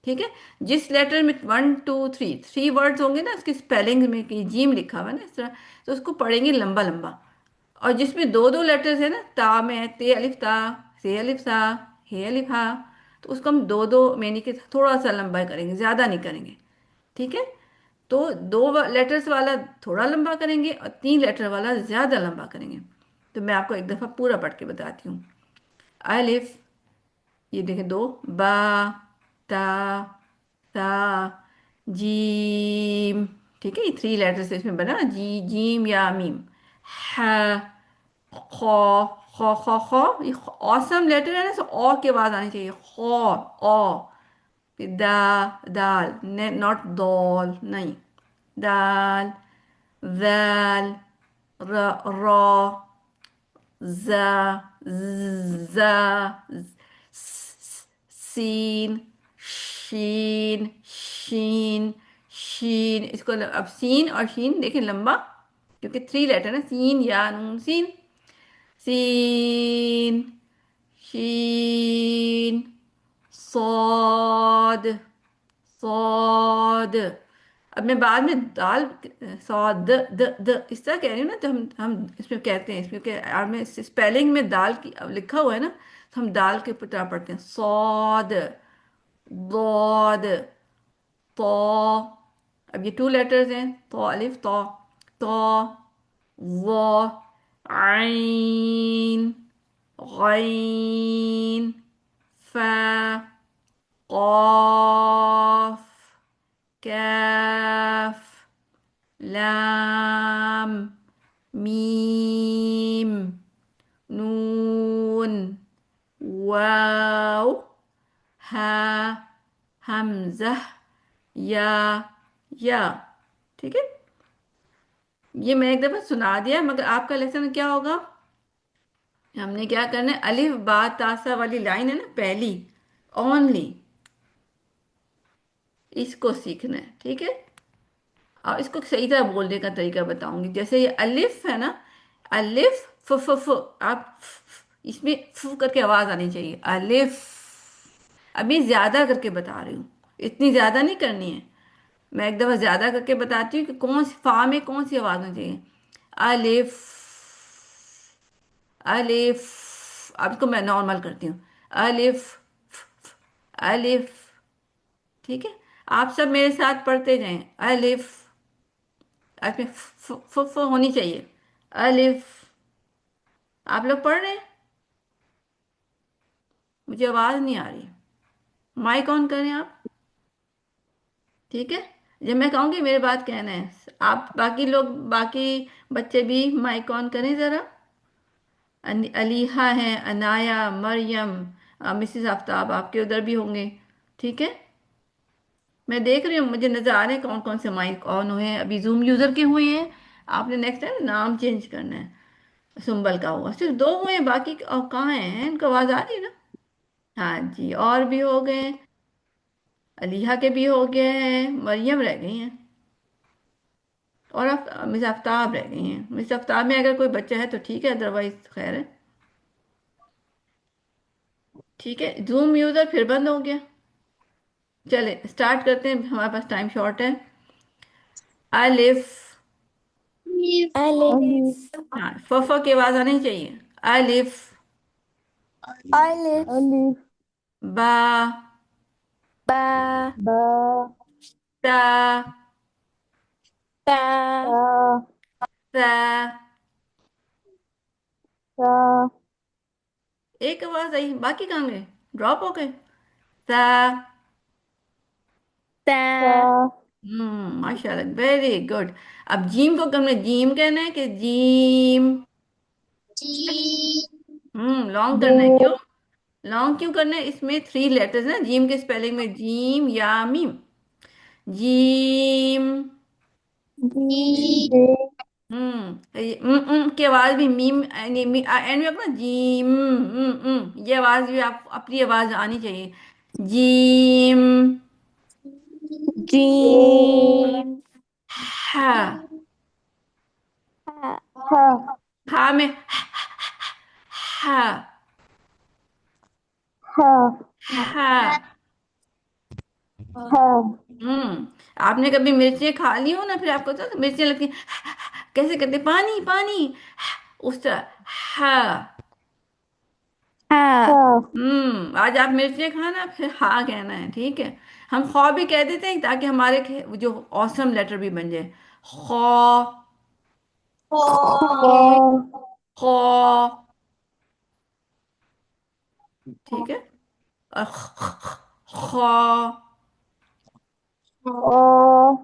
ठीक है, जिस लेटर में one two three three words होंगे ना उसकी स्पेलिंग में, कि जीम लिखा हुआ है ना इस तरह, तो उसको पढ़ेंगे लंबा लंबा। और जिसमें दो दो लेटर्स है ना, ता में है, ते अलिफ ता, से अलिफ सा, हे अलिफ हा, तो उसको हम दो दो मैनी के थोड़ा सा लंबा करेंगे, ज्यादा नहीं करेंगे। ठीक है, तो दो लेटर्स वाला थोड़ा लंबा करेंगे और तीन लेटर वाला ज्यादा लंबा करेंगे। तो मैं आपको एक दफा पूरा पढ़ के बताती हूँ। अलिफ, ये देखें दो, बा, ता, सा, जीम। ठीक है, ये थ्री लेटर से इसमें बना, जी, जीम या मीम। हा, खो, खो खो खो, ये ऑसम लेटर है ना, सो ओ की आवाज आनी चाहिए, खो, ओ। फिर दा, दाल, नॉट दौल, नहीं, दाल, वैल, रॉ, जा, जा, सीन, शीन, शीन, शीन। इसको अब सीन और शीन देखें लंबा, क्योंकि थ्री लेटर है, सीन या नून, सीन, सीन, शीन, सौद, सौद। अब मैं बाद में दाल, सौद, द इस तरह कह रही हूँ ना, तो हम इसमें कहते हैं, इसमें और में स्पेलिंग में दाल की अब लिखा हुआ है ना, तो हम दाल के तरह पढ़ते हैं, सौद, दौद, तो। अब ये टू लेटर्स हैं, तो अलिफ तो वो, आइन, गैन, फा, قاف, كاف, لام, ميم, نون, واو، ها، همزة، या। ठीक है, ये मैं एक दफा सुना दिया, मगर आपका लेसन क्या होगा? हमने क्या करना है, अलिफ बा तासा वाली लाइन है ना पहली, ओनली इसको सीखना है। ठीक है, और इसको सही तरह बोलने का तरीका बताऊंगी। जैसे ये अलिफ है ना, अलिफ, फ, आप इसमें फ करके आवाज आनी चाहिए, अलिफ। अभी ज्यादा करके बता रही हूँ, इतनी ज्यादा नहीं करनी है। मैं एक दफा ज्यादा करके बताती हूँ कि कौन सी फा में कौन सी आवाज होनी चाहिए। अलिफ, अलिफ। अब इसको मैं नॉर्मल करती हूँ, अलिफ, अलिफ। ठीक है, आप सब मेरे साथ पढ़ते जाएं, अलिफ, इसमें फ होनी चाहिए, अलिफ। आप लोग पढ़ रहे हैं? मुझे आवाज नहीं आ रही, माइक ऑन करें आप। ठीक है, जब मैं कहूँगी मेरी बात कहना है, आप बाकी लोग, बाकी बच्चे भी माइक ऑन करें जरा। अलीहा है, अनाया, मरियम, मिसेस आफ्ताब आपके उधर भी होंगे। ठीक है, मैं देख रही हूँ, मुझे नजर आ रहे हैं कौन कौन से माइक ऑन हुए हैं। अभी जूम यूजर के हुए हैं। आपने नेक्स्ट टाइम नाम चेंज करना है। सुंबल का हुआ, सिर्फ दो हुए हैं, बाकी और कहाँ हैं? इनको आवाज आ रही है ना? हाँ जी, और भी हो गए। अलीहा के भी हो गए हैं, मरियम रह गई हैं, और मिस आफ्ताब रह गई हैं। मिस आफ्ताब में अगर कोई बच्चा है तो ठीक है, अदरवाइज खैर है। ठीक है, जूम यूजर फिर बंद हो गया। चले स्टार्ट करते हैं, हमारे पास टाइम शॉर्ट है। अलिफ। Alif. हाँ, फ की आवाज आनी चाहिए। अलिफ। Alif. Alif, बा। Ba. ba, ता। Ta. ta, सा। ta, एक आवाज आई, बाकी कहाँ गए? ड्रॉप हो गए। सा। Ta. ta, माशाल्लाह, वेरी गुड। अब जीम को हमने जीम कहना है कि जीम? Ji. लॉन्ग करना है, क्यों? jim, लॉन्ग क्यों करना है? इसमें थ्री लेटर्स ना जीम के स्पेलिंग में, जीम या मीम। जीम। Ji. jim, की आवाज भी मीम एंड में अपना जीम। ये आवाज भी आप अपनी आवाज आनी चाहिए। जीम। jim, Jim. हा। Ha. ha, हा में हा। ha, हा। ha, आपने कभी मिर्चें खा ली हो ना, फिर आपको तो मिर्चें लगती हैं, कैसे करते, पानी पानी, उस तरह। हा। Ha. ha, आज आप मिर्चें खाना, फिर हाँ कहना है, ठीक है? हम खौ भी कह देते हैं ताकि हमारे जो ऑसम लेटर भी बन जाए। खौ। Ho. kho, खौ। ठीक है। और खौ। o,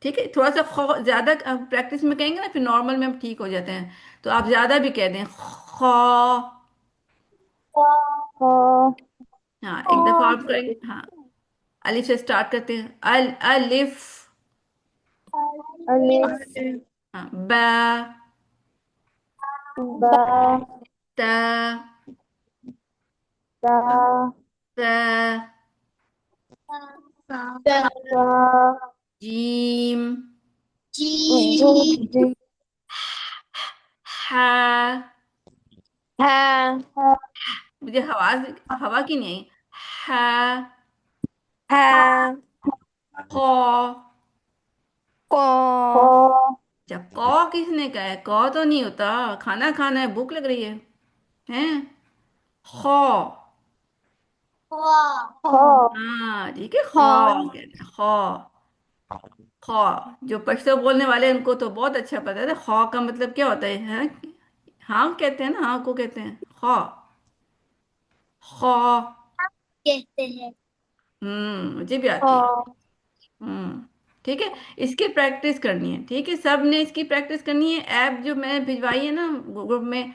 ठीक है, थोड़ा सा खौ ज्यादा प्रैक्टिस में कहेंगे ना, फिर नॉर्मल में हम ठीक हो जाते हैं। तो आप ज्यादा भी कह दें, खौ। kho, हाँ, एक दफा आप करेंगे। हाँ, अलिफ से स्टार्ट करते हैं। अलिफ। alif, हाँ, बा। ba, ता। ta, ता। ta, gym. Ji. jim, हा। Ha. ha, मुझे हवा हवा की नहीं आई। हा। Ha. खौ। Ko. kho, अच्छा, कौ किसने कहा है? कौ तो नहीं होता, खाना खाना है, भूख लग रही है। हैं? खौ। kho, हाँ ठीक है, खौ Ho. कहते हैं, खौ। खौ। जो पश्तो बोलने वाले हैं, उनको तो बहुत अच्छा पता है खौ का मतलब क्या होता है, हाँ कहते हैं ना, हाँ को कहते हैं खौ। खौ। कहते हैं। मुझे भी आती है। Ho. हम्म ठीक है, इसकी प्रैक्टिस करनी है, ठीक है? सब ने इसकी प्रैक्टिस करनी है। ऐप जो मैंने भिजवाई है ना ग्रुप में,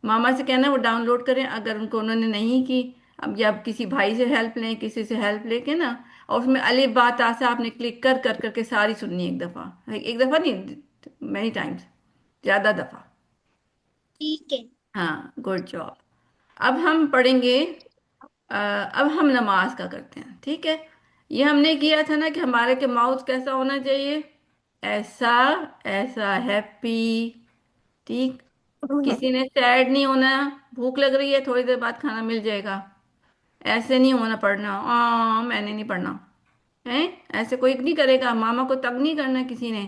मामा से कहना वो डाउनलोड करें, अगर उनको उन्होंने नहीं की। अब या आप किसी भाई से हेल्प लें, किसी से हेल्प लेके ना, और उसमें अलिफ बा ता से आपने क्लिक कर कर करके सारी सुननी है एक दफ़ा। एक दफ़ा नहीं, मैनी टाइम्स, ज़्यादा दफ़ा। ठीक है। हाँ, गुड जॉब। अब हम पढ़ेंगे। अब हम नमाज का करते हैं, ठीक है? ये हमने किया था ना कि हमारे के माउथ कैसा होना चाहिए? ऐसा। ऐसा हैप्पी। ठीक। किसी ने सैड नहीं होना। भूख लग रही है, थोड़ी देर बाद खाना मिल जाएगा। ऐसे नहीं होना पढ़ना, मैंने नहीं पढ़ना है। ऐसे कोई नहीं करेगा, मामा को तंग नहीं करना किसी ने।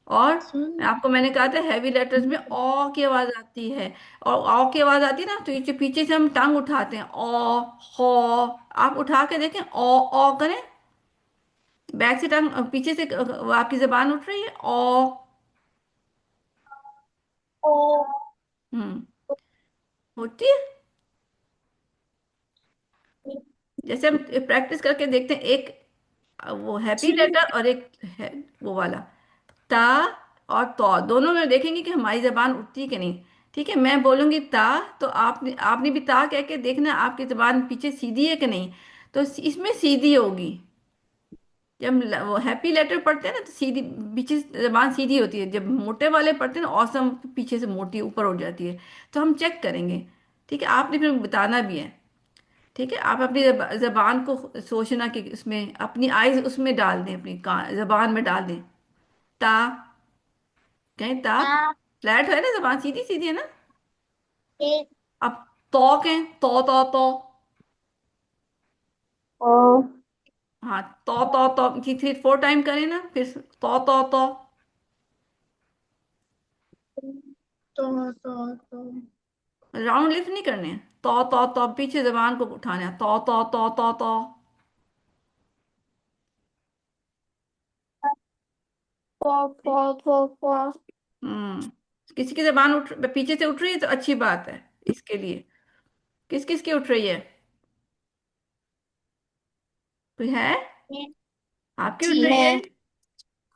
और सुन। आपको मैंने कहा था हैवी लेटर्स में ओ की आवाज आती है। और ओ की आवाज आती है ना, तो ये पीछे से हम टांग उठाते हैं, ओ हो। आप उठा के देखें, ओ करें। बैक से टांग, पीछे से आपकी जबान उठ रही है, ओ। ओ। हम्म होती है। जैसे हम प्रैक्टिस करके देखते हैं, एक वो हैप्पी लेटर और एक है वो वाला, ता और तो, दोनों में देखेंगे कि हमारी जबान उठती है कि नहीं। ٹھیک ہے، میں بولوں گی تا، تو آپ نے بھی تا کہہ کے دیکھنا آپ کی زبان پیچھے سیدھی ہے کہ نہیں. تو اس میں سیدھی ہوگی. جب وہ ہیپی لیٹر پڑھتے ہیں نا تو سیدھی پیچھے زبان سیدھی ہوتی ہے. جب موٹے والے پڑھتے ہیں نا اوسم، پیچھے سے موٹی اوپر اٹھ جاتی ہے. تو ہم چیک کریں گے. ٹھیک ہے، آپ نے پھر بتانا بھی ہے. ٹھیک ہے، آپ اپنی زبان کو سوچنا کہ اس میں اپنی آئیز اس میں ڈال دیں، اپنی زبان میں ڈال دیں. تا، کہیں تا تا فلیٹ ہے نا، زبان سیدھی سیدھی ہے نا. ایک اب تو کہیں تو. او ہاں، تو پھر 4 ٹائم کریں نا پھر. تو تو تو تو راؤنڈ لفٹ نہیں کرنے ہیں. تو پیچھے زبان کو اٹھانا ہے. تو. پو ہوں. کسی کی زبان پیچھے سے اٹھ رہی ہے تو اچھی بات ہے اس کے لیے. کس کس کی اٹھ رہی ہے؟ کوئی ہے؟ آپ کی اٹھ جی رہی ہے ہے؟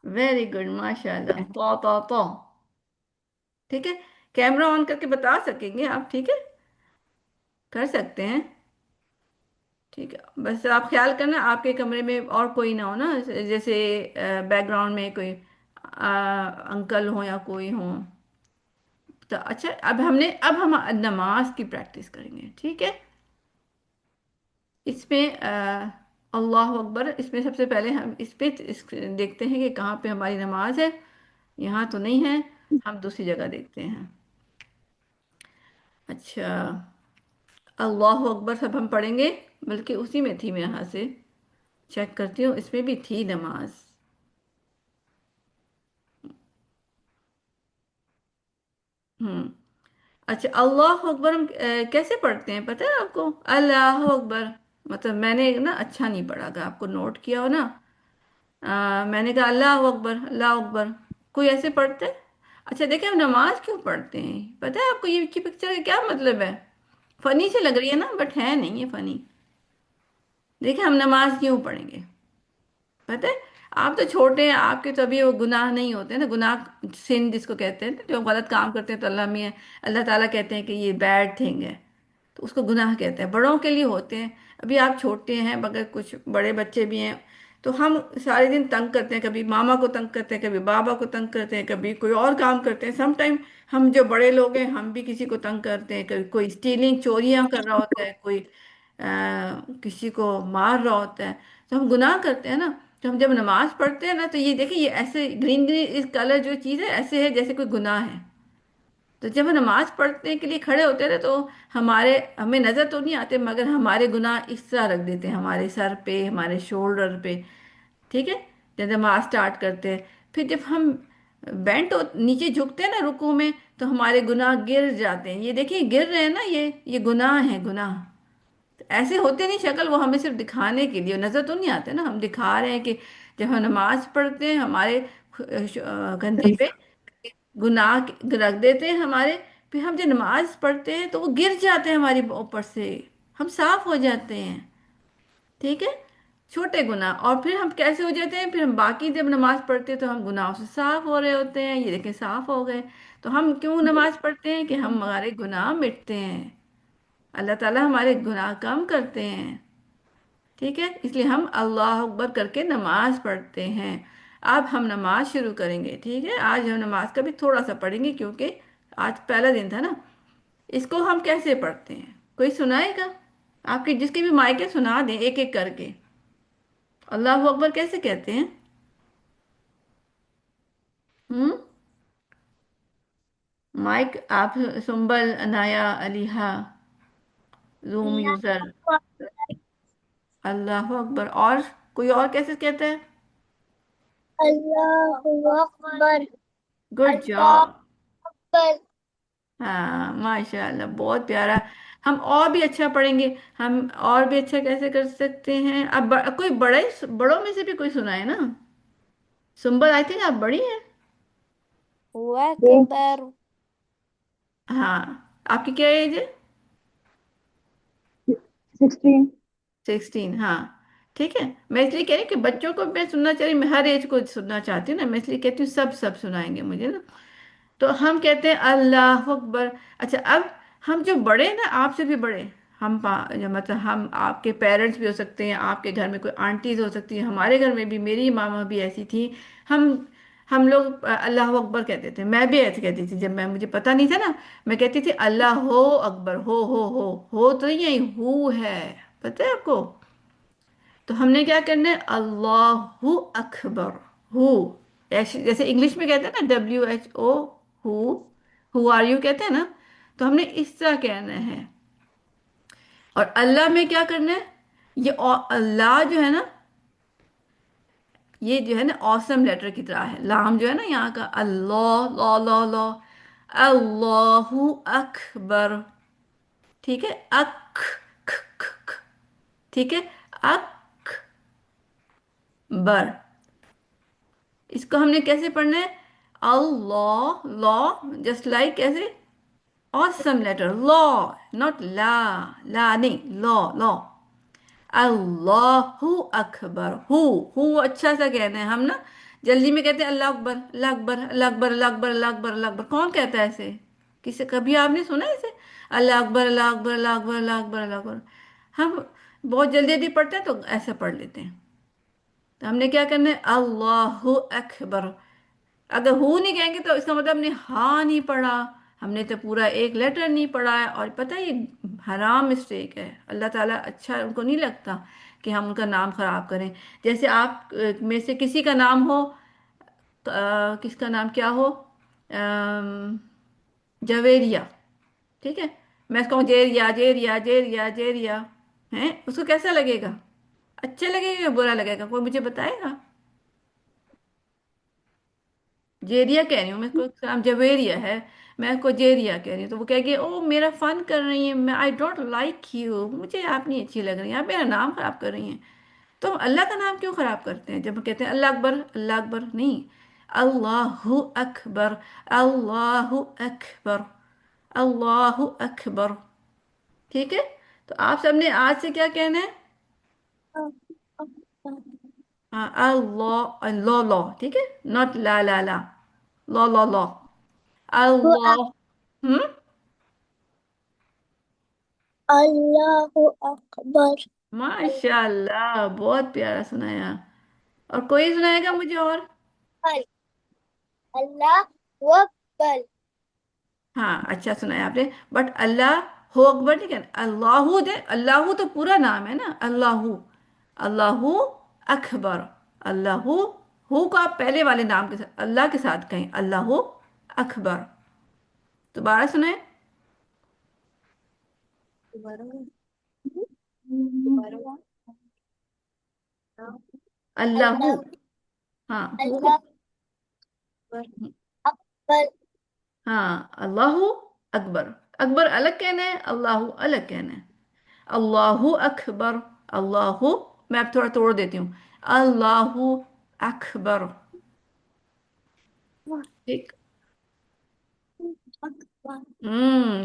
ویری گڈ، ماشاء اللہ. تو. ٹھیک ہے، کیمرہ آن کر کے بتا سکیں گے آپ. ٹھیک ہے، کر سکتے ہیں. ٹھیک ہے، بس آپ خیال کرنا آپ کے کمرے میں اور کوئی نہ ہو نا، جیسے بیک گراؤنڈ میں کوئی انکل ہو یا کوئی ہو. تو اچھا، اب ہم نماز کی پریکٹس کریں گے. ٹھیک ہے، اس میں اللہ اکبر، اس میں سب سے پہلے ہم اس پہ دیکھتے ہیں کہ کہاں پہ ہماری نماز ہے. یہاں تو نہیں ہے، ہم دوسری جگہ دیکھتے ہیں. اچھا، اللہ اکبر سب ہم پڑھیں گے. بلکہ اسی میں تھی، میں یہاں سے چیک کرتی ہوں، اس میں بھی تھی نماز. ہوں. اچھا، اللہ اکبر ہم کیسے پڑھتے ہیں پتہ ہے آپ کو؟ اللہ اکبر مطلب میں نے نا اچھا نہیں پڑھا تھا، آپ کو نوٹ کیا ہو نا. میں نے کہا اللہ اکبر، اللہ اکبر. کوئی ایسے پڑھتے؟ اچھا دیکھیں، ہم نماز کیوں پڑھتے ہیں پتہ ہے آپ کو؟ یہ کی پکچر کا کیا مطلب ہے؟ فنی سے لگ رہی ہے نا، بٹ ہے نہیں یہ فنی. دیکھیں ہم نماز کیوں پڑھیں گے پتہ ہے؟ آپ تو چھوٹے ہیں، آپ کے تو ابھی وہ گناہ نہیں ہوتے نا. گناہ سن جس کو کہتے ہیں، جو غلط کام کرتے ہیں تو اللہ تعالیٰ کہتے ہیں کہ یہ بیڈ تھنگ ہے، تو اس کو گناہ کہتے ہیں. بڑوں کے لیے ہوتے ہیں. ابھی آپ چھوٹے ہیں، مگر کچھ بڑے بچے بھی ہیں. تو ہم سارے دن تنگ کرتے ہیں، کبھی ماما کو تنگ کرتے ہیں، کبھی بابا کو تنگ کرتے ہیں، کبھی کوئی اور کام کرتے ہیں. سم ٹائم ہم جو بڑے لوگ ہیں ہم بھی کسی کو تنگ کرتے ہیں. کبھی کوئی اسٹیلنگ، چوریاں کر رہا ہوتا ہے، کوئی کسی کو مار رہا ہوتا ہے. تو ہم گناہ کرتے ہیں نا. تو ہم جب نماز پڑھتے ہیں نا تو یہ دیکھیں، یہ ایسے گرین گرین اس کلر جو چیز ہے ایسے ہے جیسے کوئی گناہ ہے. تو جب ہم نماز پڑھنے کے لیے کھڑے ہوتے ہیں تو ہمیں نظر تو نہیں آتے، مگر ہمارے گناہ اس طرح رکھ دیتے ہیں ہمارے سر پہ، ہمارے شولڈر پہ. ٹھیک ہے، جب نماز سٹارٹ کرتے ہیں. پھر جب ہم نیچے جھکتے ہیں نا رکوع میں، تو ہمارے گناہ گر جاتے ہیں. یہ دیکھیں گر رہے ہیں نا، یہ گناہ ہے، گناہ. ایسے ہوتے نہیں شکل، وہ ہمیں صرف دکھانے کے لیے، نظر تو نہیں آتے نا. ہم دکھا رہے ہیں کہ جب ہم نماز پڑھتے ہیں ہمارے کندھے پہ گناہ رکھ دیتے ہیں ہمارے. پھر ہم جب نماز پڑھتے ہیں تو وہ گر جاتے ہیں ہماری اوپر سے، ہم صاف ہو جاتے ہیں. ٹھیک ہے، چھوٹے گناہ. اور پھر ہم کیسے ہو جاتے ہیں؟ پھر ہم باقی جب نماز پڑھتے ہیں تو ہم گناہوں سے صاف ہو رہے ہوتے ہیں. یہ دیکھیں صاف ہو گئے. تو ہم کیوں نماز پڑھتے ہیں؟ کہ ہمارے گناہ مٹتے ہیں، اللہ تعالیٰ ہمارے گناہ کم کرتے ہیں. ٹھیک ہے، اس لیے ہم اللہ اکبر کر کے نماز پڑھتے ہیں. اب ہم نماز شروع کریں گے. ٹھیک ہے، آج ہم نماز کا بھی تھوڑا سا پڑھیں گے کیونکہ آج پہلا دن تھا نا. اس کو ہم کیسے پڑھتے ہیں؟ کوئی سنائے گا؟ آپ کی جس کی بھی مائک ہے سنا دیں ایک ایک کر کے. اللہ اکبر کیسے کہتے ہیں؟ ہم؟ مائک آپ، سنبل، انایا، علیحہ، روم یوزر. اللہ اکبر. اور کوئی اور کیسے کہتا ہے؟ اللہ اکبر گڈ اللہ جاب. اکبر. ہاں ماشاء اللہ، بہت پیارا. ہم اور بھی اچھا پڑھیں گے. ہم اور بھی اچھا کیسے کر سکتے ہیں؟ اب کوئی بڑوں میں سے بھی کوئی سنا ہے نا؟ سنبل آئی تھنک آپ بڑی ہیں. اکبر. ہاں، آپ کی کیا ایج ہے؟ 16. 16. ہاں ٹھیک ہے. میں اس لیے کہہ رہی ہوں کہ بچوں کو میں سننا چاہ رہی ہوں، میں ہر ایج کو سننا چاہتی ہوں نا. میں اس لیے کہتی ہوں سب سنائیں گے مجھے نا. تو ہم کہتے ہیں اللہ اکبر. اچھا اب ہم جو بڑے ہیں نا آپ سے بھی بڑے، جو مطلب ہم آپ کے پیرنٹس بھی ہو سکتے ہیں، آپ کے گھر میں کوئی آنٹیز ہو سکتی ہیں، ہمارے گھر میں بھی میری ماما بھی ایسی تھی. ہم ہم لوگ اللہ اکبر کہتے تھے. میں بھی ایسے کہتی تھی جب مجھے پتا نہیں تھا نا. میں کہتی تھی اللہ ہو اکبر، ہو تو نہیں ہے، ہو ہے. پتہ ہے آپ کو؟ تو ہم نے کیا کرنا ہے، اللہ اکبر. ہو جیسے انگلش میں کہتے ہیں نا WHO. ہو آر یو کہتے ہیں نا. تو ہم نے اس طرح کہنا ہے. اور اللہ میں کیا کرنا ہے، اللہ جو ہے نا، یہ جو ہے نا اوسم لیٹر کی طرح ہے. لام جو ہے نا یہاں کا، اللہ لا لا لا. اللہ اکبر. ٹھیک ہے، اک کھ کھ کھ. ٹھیک ہے، اکبر. اس کو ہم نے کیسے پڑھنا ہے، اللہ لا، جسٹ لائک کیسے، awesome letter لا، not لا. لا نہیں، لا لا. اللہ اکبر. ہو اچھا سا کہنا ہے ہم نا. جلدی میں کہتے ہیں اللہ اکبر، اللہ اکبر، اللہ اکبر، اللہ اکبر، اللہ اکبر، اللہ اکبر. کون کہتا ہے ایسے؟ کسی کبھی آپ نے سنا ہے اسے؟ اللہ اکبر، اللہ اکبر، اللہ اکبر، اللہ اکبر، اللہ اکبر. ہم بہت جلدی جلدی پڑھتے ہیں تو ایسا پڑھ لیتے ہیں. تو ہم نے کیا کرنا ہے، اللہ اکبر. اگر ہو نہیں کہیں گے تو اس کا مطلب ہم نے ہاں نہیں پڑھا، ہم نے تو پورا ایک لیٹر نہیں پڑھا ہے. اور پتہ ہے یہ حرام مسٹیک ہے، اللہ تعالیٰ اچھا ان کو نہیں لگتا کہ ہم ان کا نام خراب کریں. جیسے آپ میں سے کسی کا نام ہو، کس کا نام کیا ہو، آم، جویریہ. ٹھیک ہے، میں اس کو جیریا جیریا جیریا جیریا، ہیں اس کو کیسا لگے گا؟ اچھا لگے گا یا برا لگے گا؟ کوئی مجھے بتائے گا. جیریا کہہ رہی ہوں میں، اس کو نام جویریا ہے، میں اس کو جیریا کہہ رہی ہوں. تو وہ کہے گی او میرا فن کر رہی ہیں، میں آئی ڈونٹ لائک یو، مجھے آپ نہیں اچھی لگ رہی ہیں، آپ میرا نام خراب کر رہی ہیں. تو ہم اللہ کا نام کیوں خراب کرتے ہیں جب ہم کہتے ہیں اللہ اکبر، اللہ اکبر نہیں، اللہ اکبر، اللہ اکبر، اللہ اکبر. ٹھیک ہے. تو آپ سب نے آج سے کیا کہنا ہے، ہاں اللہ اللہ لا. ٹھیک ہے، ناٹ لا لا لا، لا لا لا. اللہ. ہم اللہ اکبر. ماشاء اللہ بہت پیارا سنایا. اور کوئی سنائے گا مجھے اور؟ اللہ اکبر. ہاں اچھا سنایا آپ نے. بٹ اللہ ہو اکبر نہیں کہنا، اللہ دے. اللہ تو پورا نام ہے نا، اللہ. اللہ اکبر. اللہ ہو کو آپ پہلے والے نام کے ساتھ اللہ کے ساتھ کہیں، اللہ اکبر. دوبارہ سنیں. اللہ. اللہ ہاں ہو. اللہ اکبر. ہاں اللہ اکبر. اکبر الگ کہنا ہے، اللہ الگ کہنا ہے. اللہ اکبر. اللہ. میں اب تھوڑا توڑ دیتی ہوں، اللہ اکبر. ٹھیک.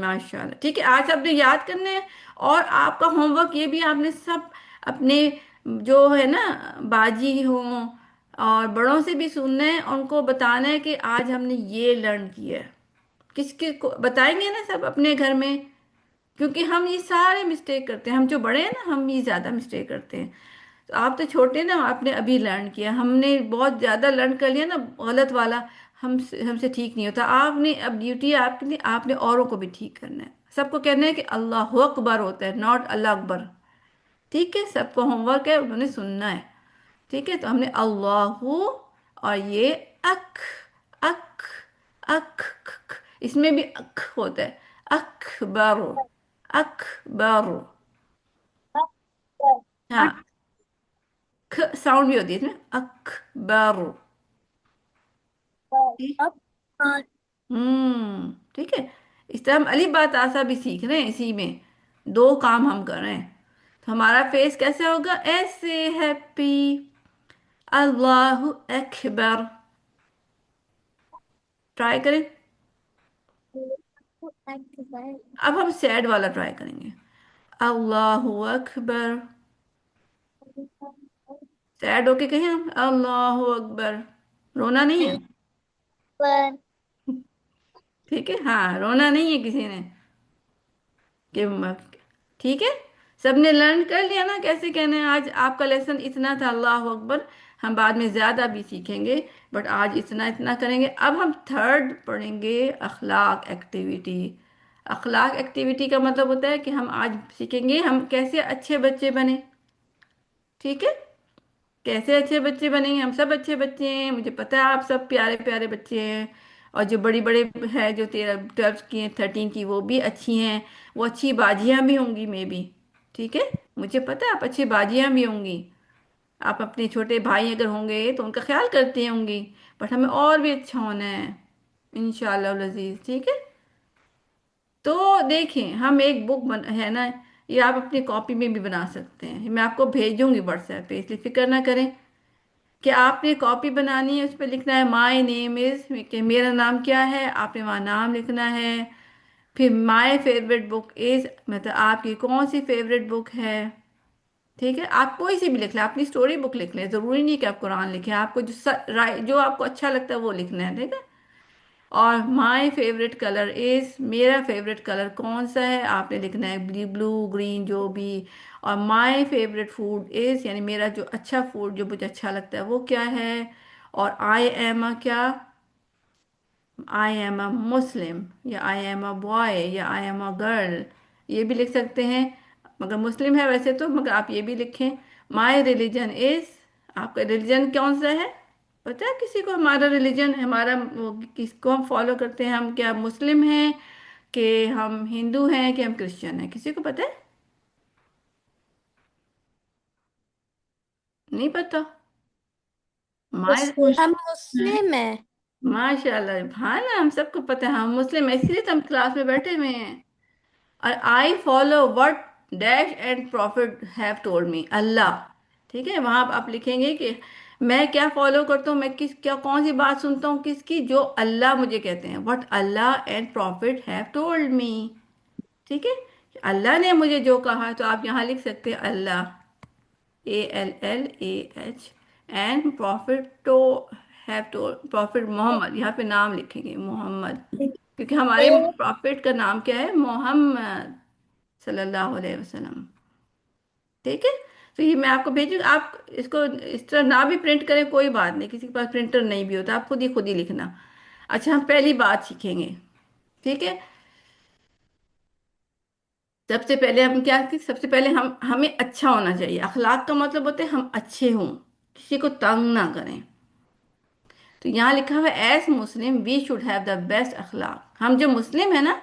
ماشاء اللہ. ٹھیک ہے، آج آپ نے یاد کرنا ہے. اور آپ کا ہوم ورک یہ بھی آپ نے سب اپنے جو ہے نا باجی ہوں اور بڑوں سے بھی سننا ہے، اور ان کو بتانا ہے کہ آج ہم نے یہ لرن کیا ہے. کس کے کو بتائیں گے نا سب اپنے گھر میں. کیونکہ ہم یہ سارے مسٹیک کرتے ہیں، ہم جو بڑے ہیں نا ہم یہ زیادہ مسٹیک کرتے ہیں. تو آپ تو چھوٹے نا، آپ نے ابھی لرن کیا، ہم نے بہت زیادہ لرن کر لیا نا غلط والا. ہم سے ٹھیک نہیں ہوتا. آپ نے اب ڈیوٹی ہے آپ کے لیے، آپ نے اوروں کو بھی ٹھیک کرنا ہے. سب کو کہنا ہے کہ اللہ اکبر ہوتا ہے، ناٹ اللہ اکبر. ٹھیک ہے، سب کو ہوم ورک ہے، انہوں نے سننا ہے. ٹھیک ہے. تو ہم نے اللہ اور یہ اک اک اک اس میں بھی اک ہوتا ہے، اکبر اکبر. ہاں ساؤنڈ بھی ہوتی ہے اس میں، اکبر. ٹھیک ہے. اس طرح ہم الف با تا سا بھی سیکھ رہے ہیں، اسی میں دو کام ہم کر رہے ہیں. تو ہمارا فیس کیسے ہوگا، ایسے ہیپی. اللہ اکبر. ٹرائی کریں. اب ہم سیڈ والا ٹرائی کریں گے، اللہ اکبر. سیڈ ہو کے کہیں ہم اللہ اکبر. رونا نہیں ہے. ठीक है, हाँ रोना नहीं है किसी ने कि ठीक है। सबने लर्न कर लिया ना कैसे कहना है। आज आपका लेसन इतना था, अल्लाह अकबर। हम बाद में ज्यादा भी सीखेंगे, बट आज इतना इतना करेंगे। अब हम थर्ड पढ़ेंगे, अखलाक एक्टिविटी। अखलाक एक्टिविटी का मतलब होता है कि हम आज सीखेंगे हम कैसे अच्छे बच्चे बने। ठीक है, कैसे अच्छे बच्चे बनेंगे। हम सब अच्छे बच्चे हैं, मुझे पता है आप सब प्यारे प्यारे बच्चे हैं। और जो बड़ी बड़े हैं, जो 13 12 की हैं, 13 की, वो भी अच्छी हैं। वो अच्छी बाजियां भी होंगी मे बी। ठीक है, मुझे पता है आप अच्छी बाजियां भी होंगी। आप अपने छोटे भाई अगर होंगे तो उनका ख्याल करती होंगी। बट हमें और भी अच्छा होना है, इंशाल्लाह लजीज। ठीक है, तो देखें हम एक बुक है ना, ये आप अपनी कॉपी में भी बना सकते हैं। मैं आपको भेजूंगी व्हाट्सएप पे, इसलिए फिक्र ना करें। कि आपने कॉपी बनानी है, उस पर लिखना है माई नेम इज, कि मेरा नाम क्या है, आपने वहाँ नाम लिखना है। फिर माई फेवरेट बुक इज, मतलब आपकी कौन सी फेवरेट बुक है। ठीक है, आप कोई सी भी लिख लें, अपनी स्टोरी बुक लिख लें, ज़रूरी नहीं कि आप कुरान लिखें। आपको जो आपको अच्छा लगता है वो लिखना है। ठीक है, और माई फेवरेट कलर इज, मेरा फेवरेट कलर कौन सा है, आपने लिखना है ब्लू ब्लू ग्रीन जो भी। और माई फेवरेट फूड इज, यानी मेरा जो अच्छा फूड जो मुझे अच्छा लगता है वो क्या है। और आई एम अ क्या, आई एम अ मुस्लिम, या आई एम अ बॉय, या आई एम अ गर्ल, ये भी लिख सकते हैं। मगर मुस्लिम है वैसे तो, मगर आप ये भी लिखें। माई रिलीजन इज, आपका रिलीजन कौन सा है। पता है किसी को हमारा रिलीजन, हमारा वो किसको हम फॉलो करते हैं, हम क्या मुस्लिम हैं, कि हम हिंदू हैं, कि हम क्रिश्चियन हैं, किसी को पता है। नहीं पता। माई, हम मुस्लिम हैं। माशाल्लाह, हाँ ना, हम सबको पता है हम मुस्लिम हैं, इसलिए तो हम क्लास में बैठे हुए हैं। और आई फॉलो व्हाट डैश and prophet have told me, अल्लाह। ठीक है, वहां आप लिखेंगे कि मैं क्या फॉलो करता हूँ, मैं किस क्या कौन सी बात सुनता हूँ किसकी, जो अल्लाह मुझे कहते हैं, what Allah and prophet have told मी। ठीक है, अल्लाह ने मुझे जो कहा, तो आप यहाँ लिख सकते हैं अल्लाह, ALLAH, एंड प्रॉफिट तो हैव टोल्ड, प्रॉफिट मोहम्मद, यहाँ पे नाम लिखेंगे मोहम्मद, क्योंकि हमारे ए, प्रॉफिट का नाम क्या है, मोहम्मद सल्लल्लाहु अलैहि वसल्लम। ठीक है, तो ये मैं आपको भेजूंगी। आप इसको इस तरह ना भी प्रिंट करें कोई बात नहीं, किसी के पास प्रिंटर नहीं भी होता, आप खुद ही लिखना। अच्छा, हम पहली बात सीखेंगे। ठीक है, सबसे पहले हम क्या, सबसे पहले हम हमें अच्छा होना चाहिए। अखलाक का मतलब होता है हम अच्छे हों, किसी को तंग ना करें। तो यहाँ लिखा हुआ है as Muslim we should have the best अखलाक। हम जो मुस्लिम है ना,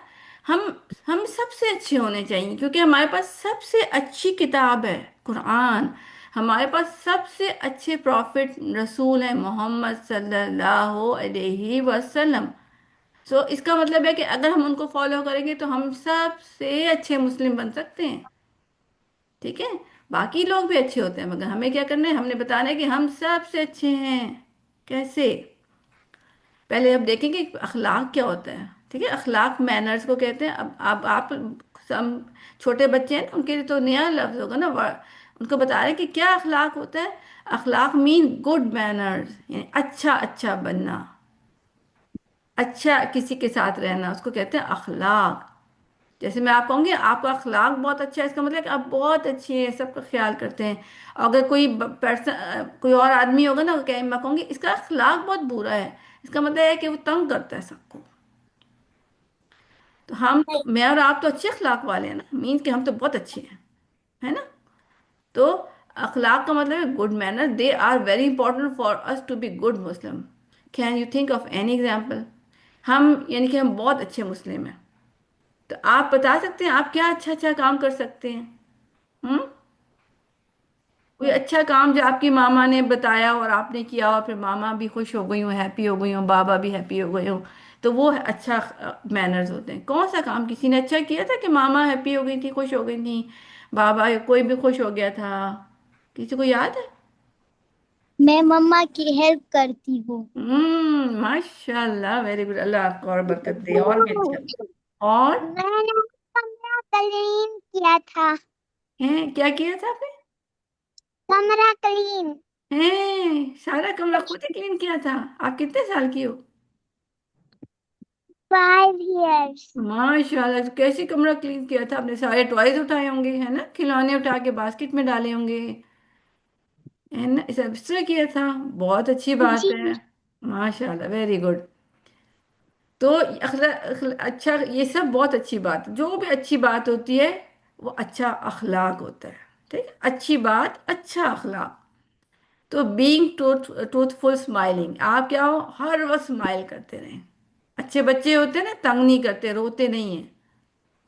हम हम सबसे अच्छे होने चाहिए, क्योंकि हमारे पास सबसे अच्छी किताब है कुरान। हमारे पास सबसे अच्छे प्रॉफिट रसूल है मोहम्मद सल्लल्लाहु अलैहि वसल्लम। सो इसका मतलब है कि अगर हम उनको फॉलो करेंगे तो हम सबसे अच्छे मुस्लिम बन सकते हैं। ठीक है, बाकी लोग भी अच्छे होते हैं, मगर हमें क्या करना है, हमने बताना है कि हम सबसे अच्छे हैं। कैसे, पहले अब देखेंगे कि अखलाक क्या होता है। ठीक है, अखलाक मैनर्स को कहते हैं। अब आप सब छोटे बच्चे हैं ना, उनके लिए तो नया लफ्ज होगा ना, उनको बता रहे हैं कि क्या अखलाक होता है। अखलाक मीन गुड मैनर्स, यानी अच्छा अच्छा बनना, अच्छा किसी के साथ रहना, उसको कहते हैं अखलाक। जैसे मैं आप कहूँगी आपका अखलाक बहुत अच्छा है, इसका मतलब है कि आप बहुत अच्छे हैं, सबका ख्याल करते हैं। अगर कोई पर्सन, कोई और आदमी होगा ना, मैं कहूँगी इसका अखलाक बहुत बुरा है, इसका मतलब है कि वो तंग करता है सबको। तो हम तो, मैं और आप तो अच्छे अखलाक वाले हैं ना, मीन्स कि हम तो बहुत अच्छे हैं, है ना। तो अखलाक का मतलब है good manner, they are very important for us to be good Muslim. Can you think of any example. हम यानी कि हम बहुत अच्छे मुस्लिम हैं। तो आप बता सकते हैं आप क्या अच्छा अच्छा काम कर सकते हैं। हम्म, कोई अच्छा काम जो आपकी मामा ने बताया और आपने किया, और फिर मामा भी खुश हो गई हो, हैप्पी हो गई हो, बाबा भी हैप्पी हो गए हो, तो वो अच्छा मैनर्स होते हैं। कौन सा काम किसी ने अच्छा किया था कि मामा हैप्पी हो गई थी, खुश हो गई थी, बाबा या कोई भी खुश हो गया था, किसी को याद है। मैं मम्मा की हेल्प करती हूँ। माशाल्लाह, वेरी गुड, अल्लाह आपको और बरकत दे, और भी अच्छा। और मैंने कमरा क्लीन किया था। हैं, क्या किया था आपने। कमरा क्लीन। हैं, सारा कमरा खुद ही क्लीन किया था। आप कितने साल की हो। 5 years. माशाल्लाह, तो कैसे कमरा क्लीन किया था आपने? सारे टॉयज उठाए होंगे, है ना, खिलौने उठा के बास्केट में डाले होंगे, है ना, सब इस तरह किया था। बहुत अच्छी बात है। जी। माशाल्लाह, वेरी गुड। तो अच्छा, ये सब बहुत अच्छी बात है। जो भी अच्छी बात होती है वो अच्छा अखलाक होता है। ठीक है, अच्छी बात, अच्छा अखलाक। तो बीइंग ट्रूथफुल स्माइलिंग, आप क्या हो, हर वक्त स्माइल करते रहें। अच्छे बच्चे होते हैं ना, तंग नहीं करते, रोते नहीं हैं,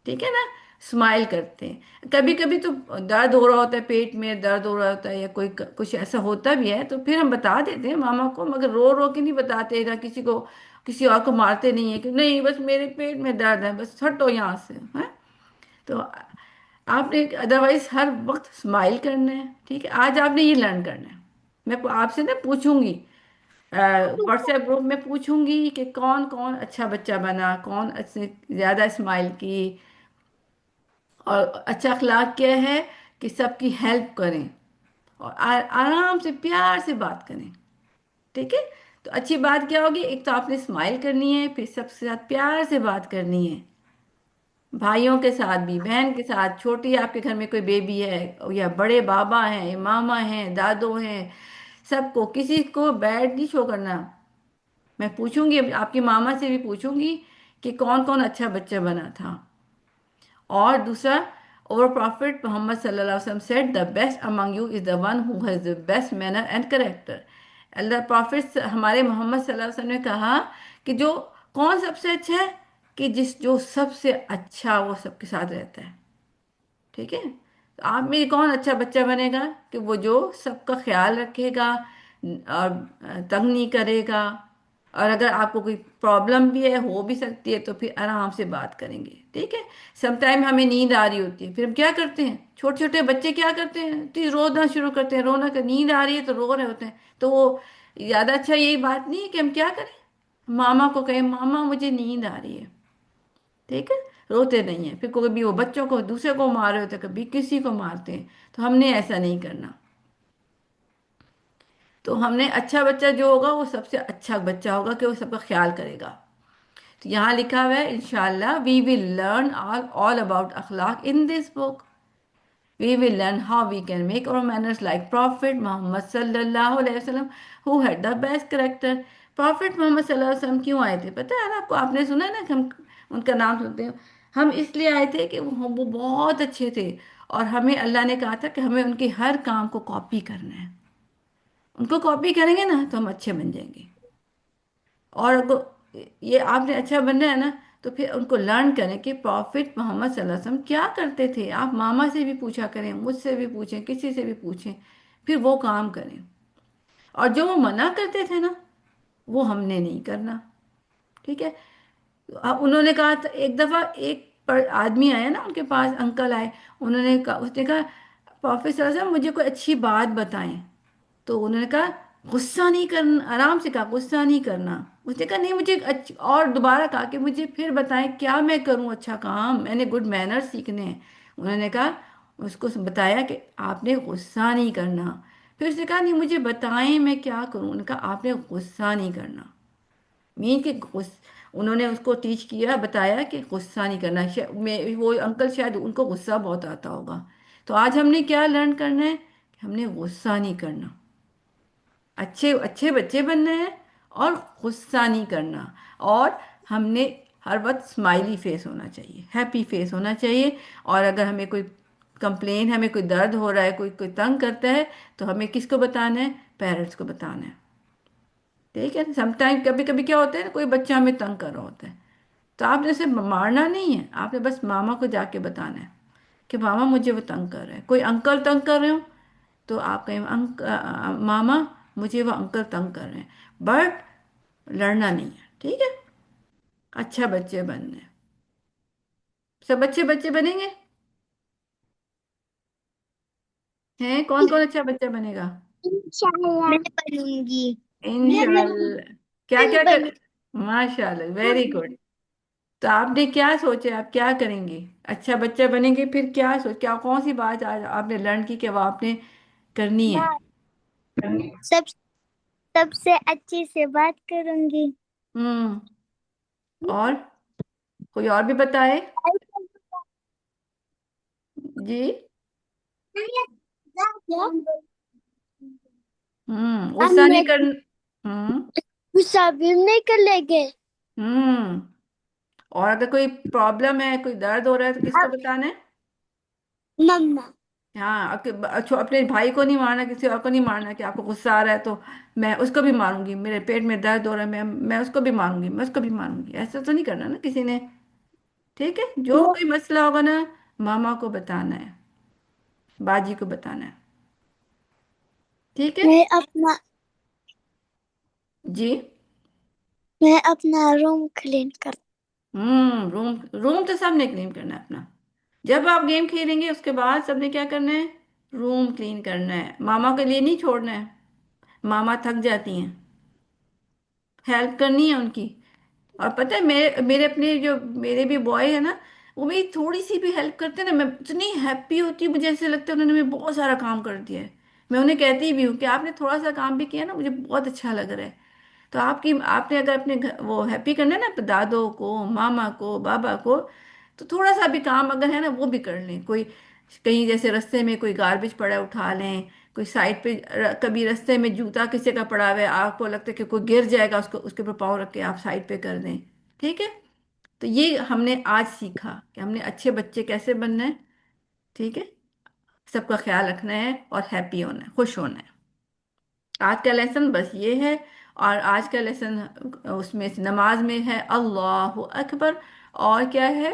ठीक है ना, स्माइल करते हैं। कभी कभी तो दर्द हो रहा होता है, पेट में दर्द हो रहा होता है, या कोई कुछ ऐसा होता भी है, तो फिर हम बता देते हैं मामा को, मगर रो रो के नहीं बताते ना किसी को, किसी और को मारते नहीं है कि नहीं बस मेरे पेट में दर्द है, बस हटो यहाँ से, है। तो आपने अदरवाइज हर वक्त स्माइल करना है, ठीक है। आज आपने ये लर्न करना है। मैं आपसे ना पूछूंगी, व्हाट्सएप ग्रुप में पूछूंगी कि कौन कौन अच्छा बच्चा बना, कौन अच्छे ज्यादा स्माइल की, और अच्छा अखलाक क्या है कि सबकी हेल्प करें, और आराम से प्यार से बात करें, ठीक है। तो अच्छी बात क्या होगी, एक तो आपने स्माइल करनी है, फिर सबसे साथ प्यार से बात करनी है। भाइयों के साथ भी, बहन के साथ, छोटी आपके घर में कोई बेबी है, या बड़े बाबा हैं, मामा हैं, दादो हैं, सबको, किसी को बैड नहीं शो करना। मैं पूछूंगी, आपकी मामा से भी पूछूंगी कि कौन कौन अच्छा बच्चा बना था। और दूसरा, our prophet Muhammad sallallahu alaihi wasallam said the best among you is the one who has the best manner and character. Allah profit हमारे मोहम्मद सल्लल्लाहु अलैहि वसल्लम ने कहा कि जो, कौन सबसे अच्छा है, कि जो सबसे अच्छा वो सबके साथ रहता है, ठीक है। तो आप में कौन अच्छा बच्चा बनेगा, कि वो जो सबका ख्याल रखेगा और तंग नहीं करेगा। और अगर आपको कोई प्रॉब्लम भी है, हो भी सकती है, तो फिर आराम से बात करेंगे, ठीक है। समटाइम हमें नींद आ रही होती है, फिर हम क्या करते हैं, छोटे छोटे बच्चे क्या करते हैं, तो रोना शुरू करते हैं, रोना कर, नींद आ रही है तो रो रहे होते हैं। तो वो ज़्यादा अच्छा यही बात नहीं है कि हम क्या करें, मामा को कहें मामा मुझे नींद आ रही है, ठीक है। रोते नहीं है, फिर कभी वो बच्चों को दूसरे को मार रहे होते हैं, कभी किसी को मारते हैं। तो हमने ऐसा नहीं करना। तो हमने, अच्छा बच्चा जो होगा वो सबसे अच्छा बच्चा होगा, कि वो सबका ख्याल करेगा। तो यहाँ लिखा हुआ है, इंशाल्लाह we will learn all all about अखलाक in this book. We will learn how we can make our manners like prophet Muhammad सल्लल्लाहु अलैहि वसल्लम who had the best character. Prophet Muhammad सल्लल्लाहु अलैहि वसल्लम क्यों आए थे पता है ना आपको? आपने सुना है ना कि हम उनका नाम सुनते हैं। हम इसलिए आए थे कि वो बहुत अच्छे थे, और हमें अल्लाह ने कहा था कि हमें उनके हर काम को कॉपी करना है। उनको कॉपी करेंगे ना तो हम अच्छे बन जाएंगे। और अगर ये आपने अच्छा बनना है ना, तो फिर उनको लर्न करें कि प्रॉफिट मोहम्मद सल्लल्लाहु अलैहि वसल्लम क्या करते थे। आप मामा से भी पूछा करें, मुझसे भी पूछें, किसी से भी पूछें, फिर वो काम करें। और जो वो मना करते थे ना, वो हमने नहीं करना, ठीक है। अब उन्होंने कहा था, एक दफा एक आदमी आया ना उनके पास, अंकल आए, उन्होंने कहा, उसने कहा प्रॉफिट सल्लल्लाहु अलैहि वसल्लम मुझे कोई अच्छी बात बताएं। तो उन्होंने कहा गुस्सा नहीं करना, आराम से कहा गुस्सा नहीं करना। उसने कहा नहीं मुझे और दोबारा कहा कि मुझे फिर बताएं क्या मैं करूं अच्छा काम, मैंने गुड मैनर सीखने हैं। उन्होंने कहा, उसको बताया कि आपने गुस्सा नहीं करना। फिर उसने कहा नहीं मुझे बताएं मैं क्या करूं। उन्होंने कहा आपने गुस्सा नहीं करना, मीन के उन्होंने उसको टीच किया, बताया कि गुस्सा नहीं करना। वो अंकल शायद उनको गुस्सा बहुत आता होगा। तो आज हमने क्या लर्न करना है, कि हमने गुस्सा नहीं करना, अच्छे अच्छे बच्चे बनना है, और गुस्सा नहीं करना। और हमने हर वक्त स्माइली फेस होना चाहिए, हैप्पी फेस होना चाहिए। और अगर हमें कोई कंप्लेन, हमें कोई दर्द हो रहा है, कोई कोई तंग करता है, तो हमें किसको बताना है, पेरेंट्स को बताना है, ठीक है। समटाइम कभी कभी क्या होता है ना, कोई बच्चा हमें तंग कर रहा होता है, तो आपने उसे मारना नहीं है, आपने बस मामा को जाके बताना है कि मामा मुझे वो तंग कर रहे हैं। कोई अंकल तंग कर रहे हो, तो आप कहें मामा मुझे वो अंकल तंग कर रहे हैं, बट लड़ना नहीं है, ठीक है। अच्छा बच्चे बनने हैं। सब बच्चे बच्चे बनेंगे, हैं कौन कौन अच्छा बच्चा बनेगा? इंशाल्लाह मैं बनूंगी। मैं इंशाल्लाह। क्या क्या कर, बनूंगी। माशाल्लाह, वेरी गुड। तो आपने क्या सोचा, आप क्या करेंगे? अच्छा बच्चा बनेंगे, फिर क्या सोच, क्या कौन सी बात आज आपने लर्न की कि वो आपने करनी है? सब सबसे अच्छे से बात करूंगी। हम्म। और कोई और भी बताए? जी। क्या? गुस्सा नहीं हमने कर। हम्म। गुस्सा भी नहीं कर लेंगे। हम्म। और अगर कोई प्रॉब्लम है, कोई दर्द हो रहा है, तो किसको बताना है? मम्मा। हाँ, अपने भाई को नहीं मारना, किसी और को नहीं मारना कि आपको गुस्सा आ रहा है तो मैं उसको भी मारूंगी, मेरे पेट में दर्द हो रहा है मैं उसको भी मारूंगी, मैं उसको भी मारूंगी, ऐसा तो नहीं करना ना किसी ने। ठीक है, जो कोई मसला होगा ना, मामा को बताना है, बाजी को बताना है। ठीक है। मैं अपना जी। मैं अपना रूम क्लीन कर। रूम रूम तो सबने क्लीन करना है अपना। जब आप गेम खेलेंगे उसके बाद सबने क्या करना है? रूम क्लीन करना है, मामा के लिए नहीं छोड़ना है। मामा थक जाती हैं, हेल्प करनी है उनकी। और पता है, मेरे मेरे अपने जो मेरे भी बॉय है ना, वो मेरी थोड़ी सी भी हेल्प करते हैं ना, मैं इतनी हैप्पी होती हूँ, मुझे ऐसे लगता है उन्होंने मेरे बहुत सारा काम कर दिया है। मैं उन्हें कहती भी हूँ कि आपने थोड़ा सा काम भी किया ना, मुझे बहुत अच्छा लग रहा है। तो आपने अगर अपने घर वो हैप्पी करना है ना, दादो को, मामा को, बाबा को, तो थोड़ा सा भी काम अगर है ना, वो भी कर लें। कोई कहीं जैसे रास्ते में कोई गार्बेज पड़ा है, उठा लें। कोई साइड पे कभी रास्ते में जूता किसी का पड़ा हुआ है, आपको लगता है कि कोई गिर जाएगा, उसको उसके ऊपर पाँव रख के आप साइड पे कर दें। ठीक है। तो ये हमने आज सीखा कि हमने अच्छे बच्चे कैसे बनना है। ठीक है। सबका ख्याल रखना है और हैप्पी होना है, खुश होना है। आज का लेसन बस ये है। और आज का लेसन उसमें से नमाज में है अल्लाह अकबर। और क्या है?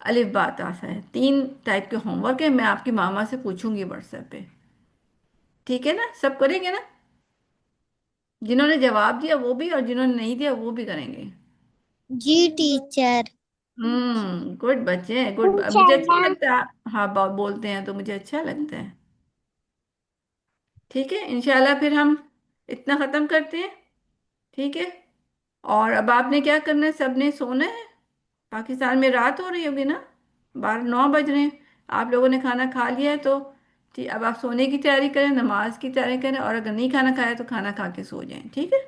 अलिफ बा ता सा है। 3 टाइप के होमवर्क है, मैं आपकी मामा से पूछूंगी व्हाट्सएप पे। ठीक है ना, सब करेंगे ना? जिन्होंने जवाब दिया वो भी, और जिन्होंने नहीं दिया वो भी करेंगे। जी टीचर। गुड बच्चे हैं, गुड। मुझे अच्छा इंशाल्लाह। लगता है, हाँ बोलते हैं तो मुझे अच्छा लगता है। ठीक है, इंशाल्लाह फिर हम इतना ख़त्म करते हैं। ठीक है। और अब आपने क्या करना है, सबने सोना है। पाकिस्तान में रात हो रही होगी ना, 9 बज रहे हैं। आप लोगों ने खाना खा लिया है तो ठीक, अब आप सोने की तैयारी करें, नमाज की तैयारी करें, और अगर नहीं खाना खाया तो खाना खा के सो जाएं। ठीक है।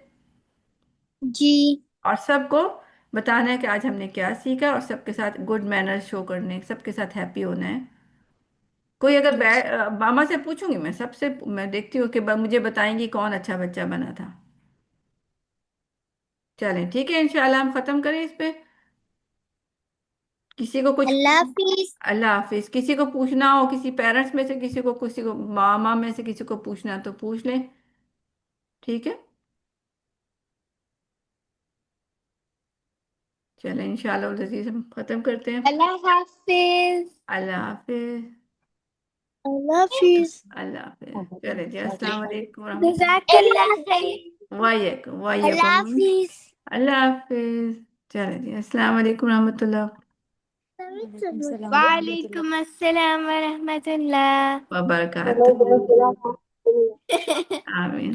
जी। और सबको बताना है कि आज हमने क्या सीखा, और सबके साथ गुड मैनर्स शो करने, सबके साथ हैप्पी होना है। कोई अगर मामा से पूछूंगी, मैं सबसे मैं देखती हूँ कि मुझे बताएंगी कौन अच्छा बच्चा बना था। चलें, ठीक है, इंशाल्लाह हम खत्म करें इस पे। किसी को कुछ अल्लाह हाफिज। अल्लाह हाफिज। किसी को पूछना हो, किसी पेरेंट्स में से किसी को मामा में से किसी को पूछना है तो पूछ लें। ठीक है। चलें, इंशाल्लाह अज़ीज़ हम खत्म करते हैं। अल्लाह हाफिज। अल्लाह हाफिज। अल्लाह हाफिज। अल्लाह हाफिज। चले जी, अस्सलाम वालेकुम रहमतुल्लाह। जज़ाकल्लाह खैर। वायकुम अल्लाह वायकुम। हाफिज। अल्लाह हाफिज। चले जी, अस्सलाम वालेकुम रहमतुल्लाह। वालेकुम सलाम रहमतुल्लाह। वालेकुम अस्सलाम व रहमतुल्लाह। वबरकातुहू। वालेकुम आमीन।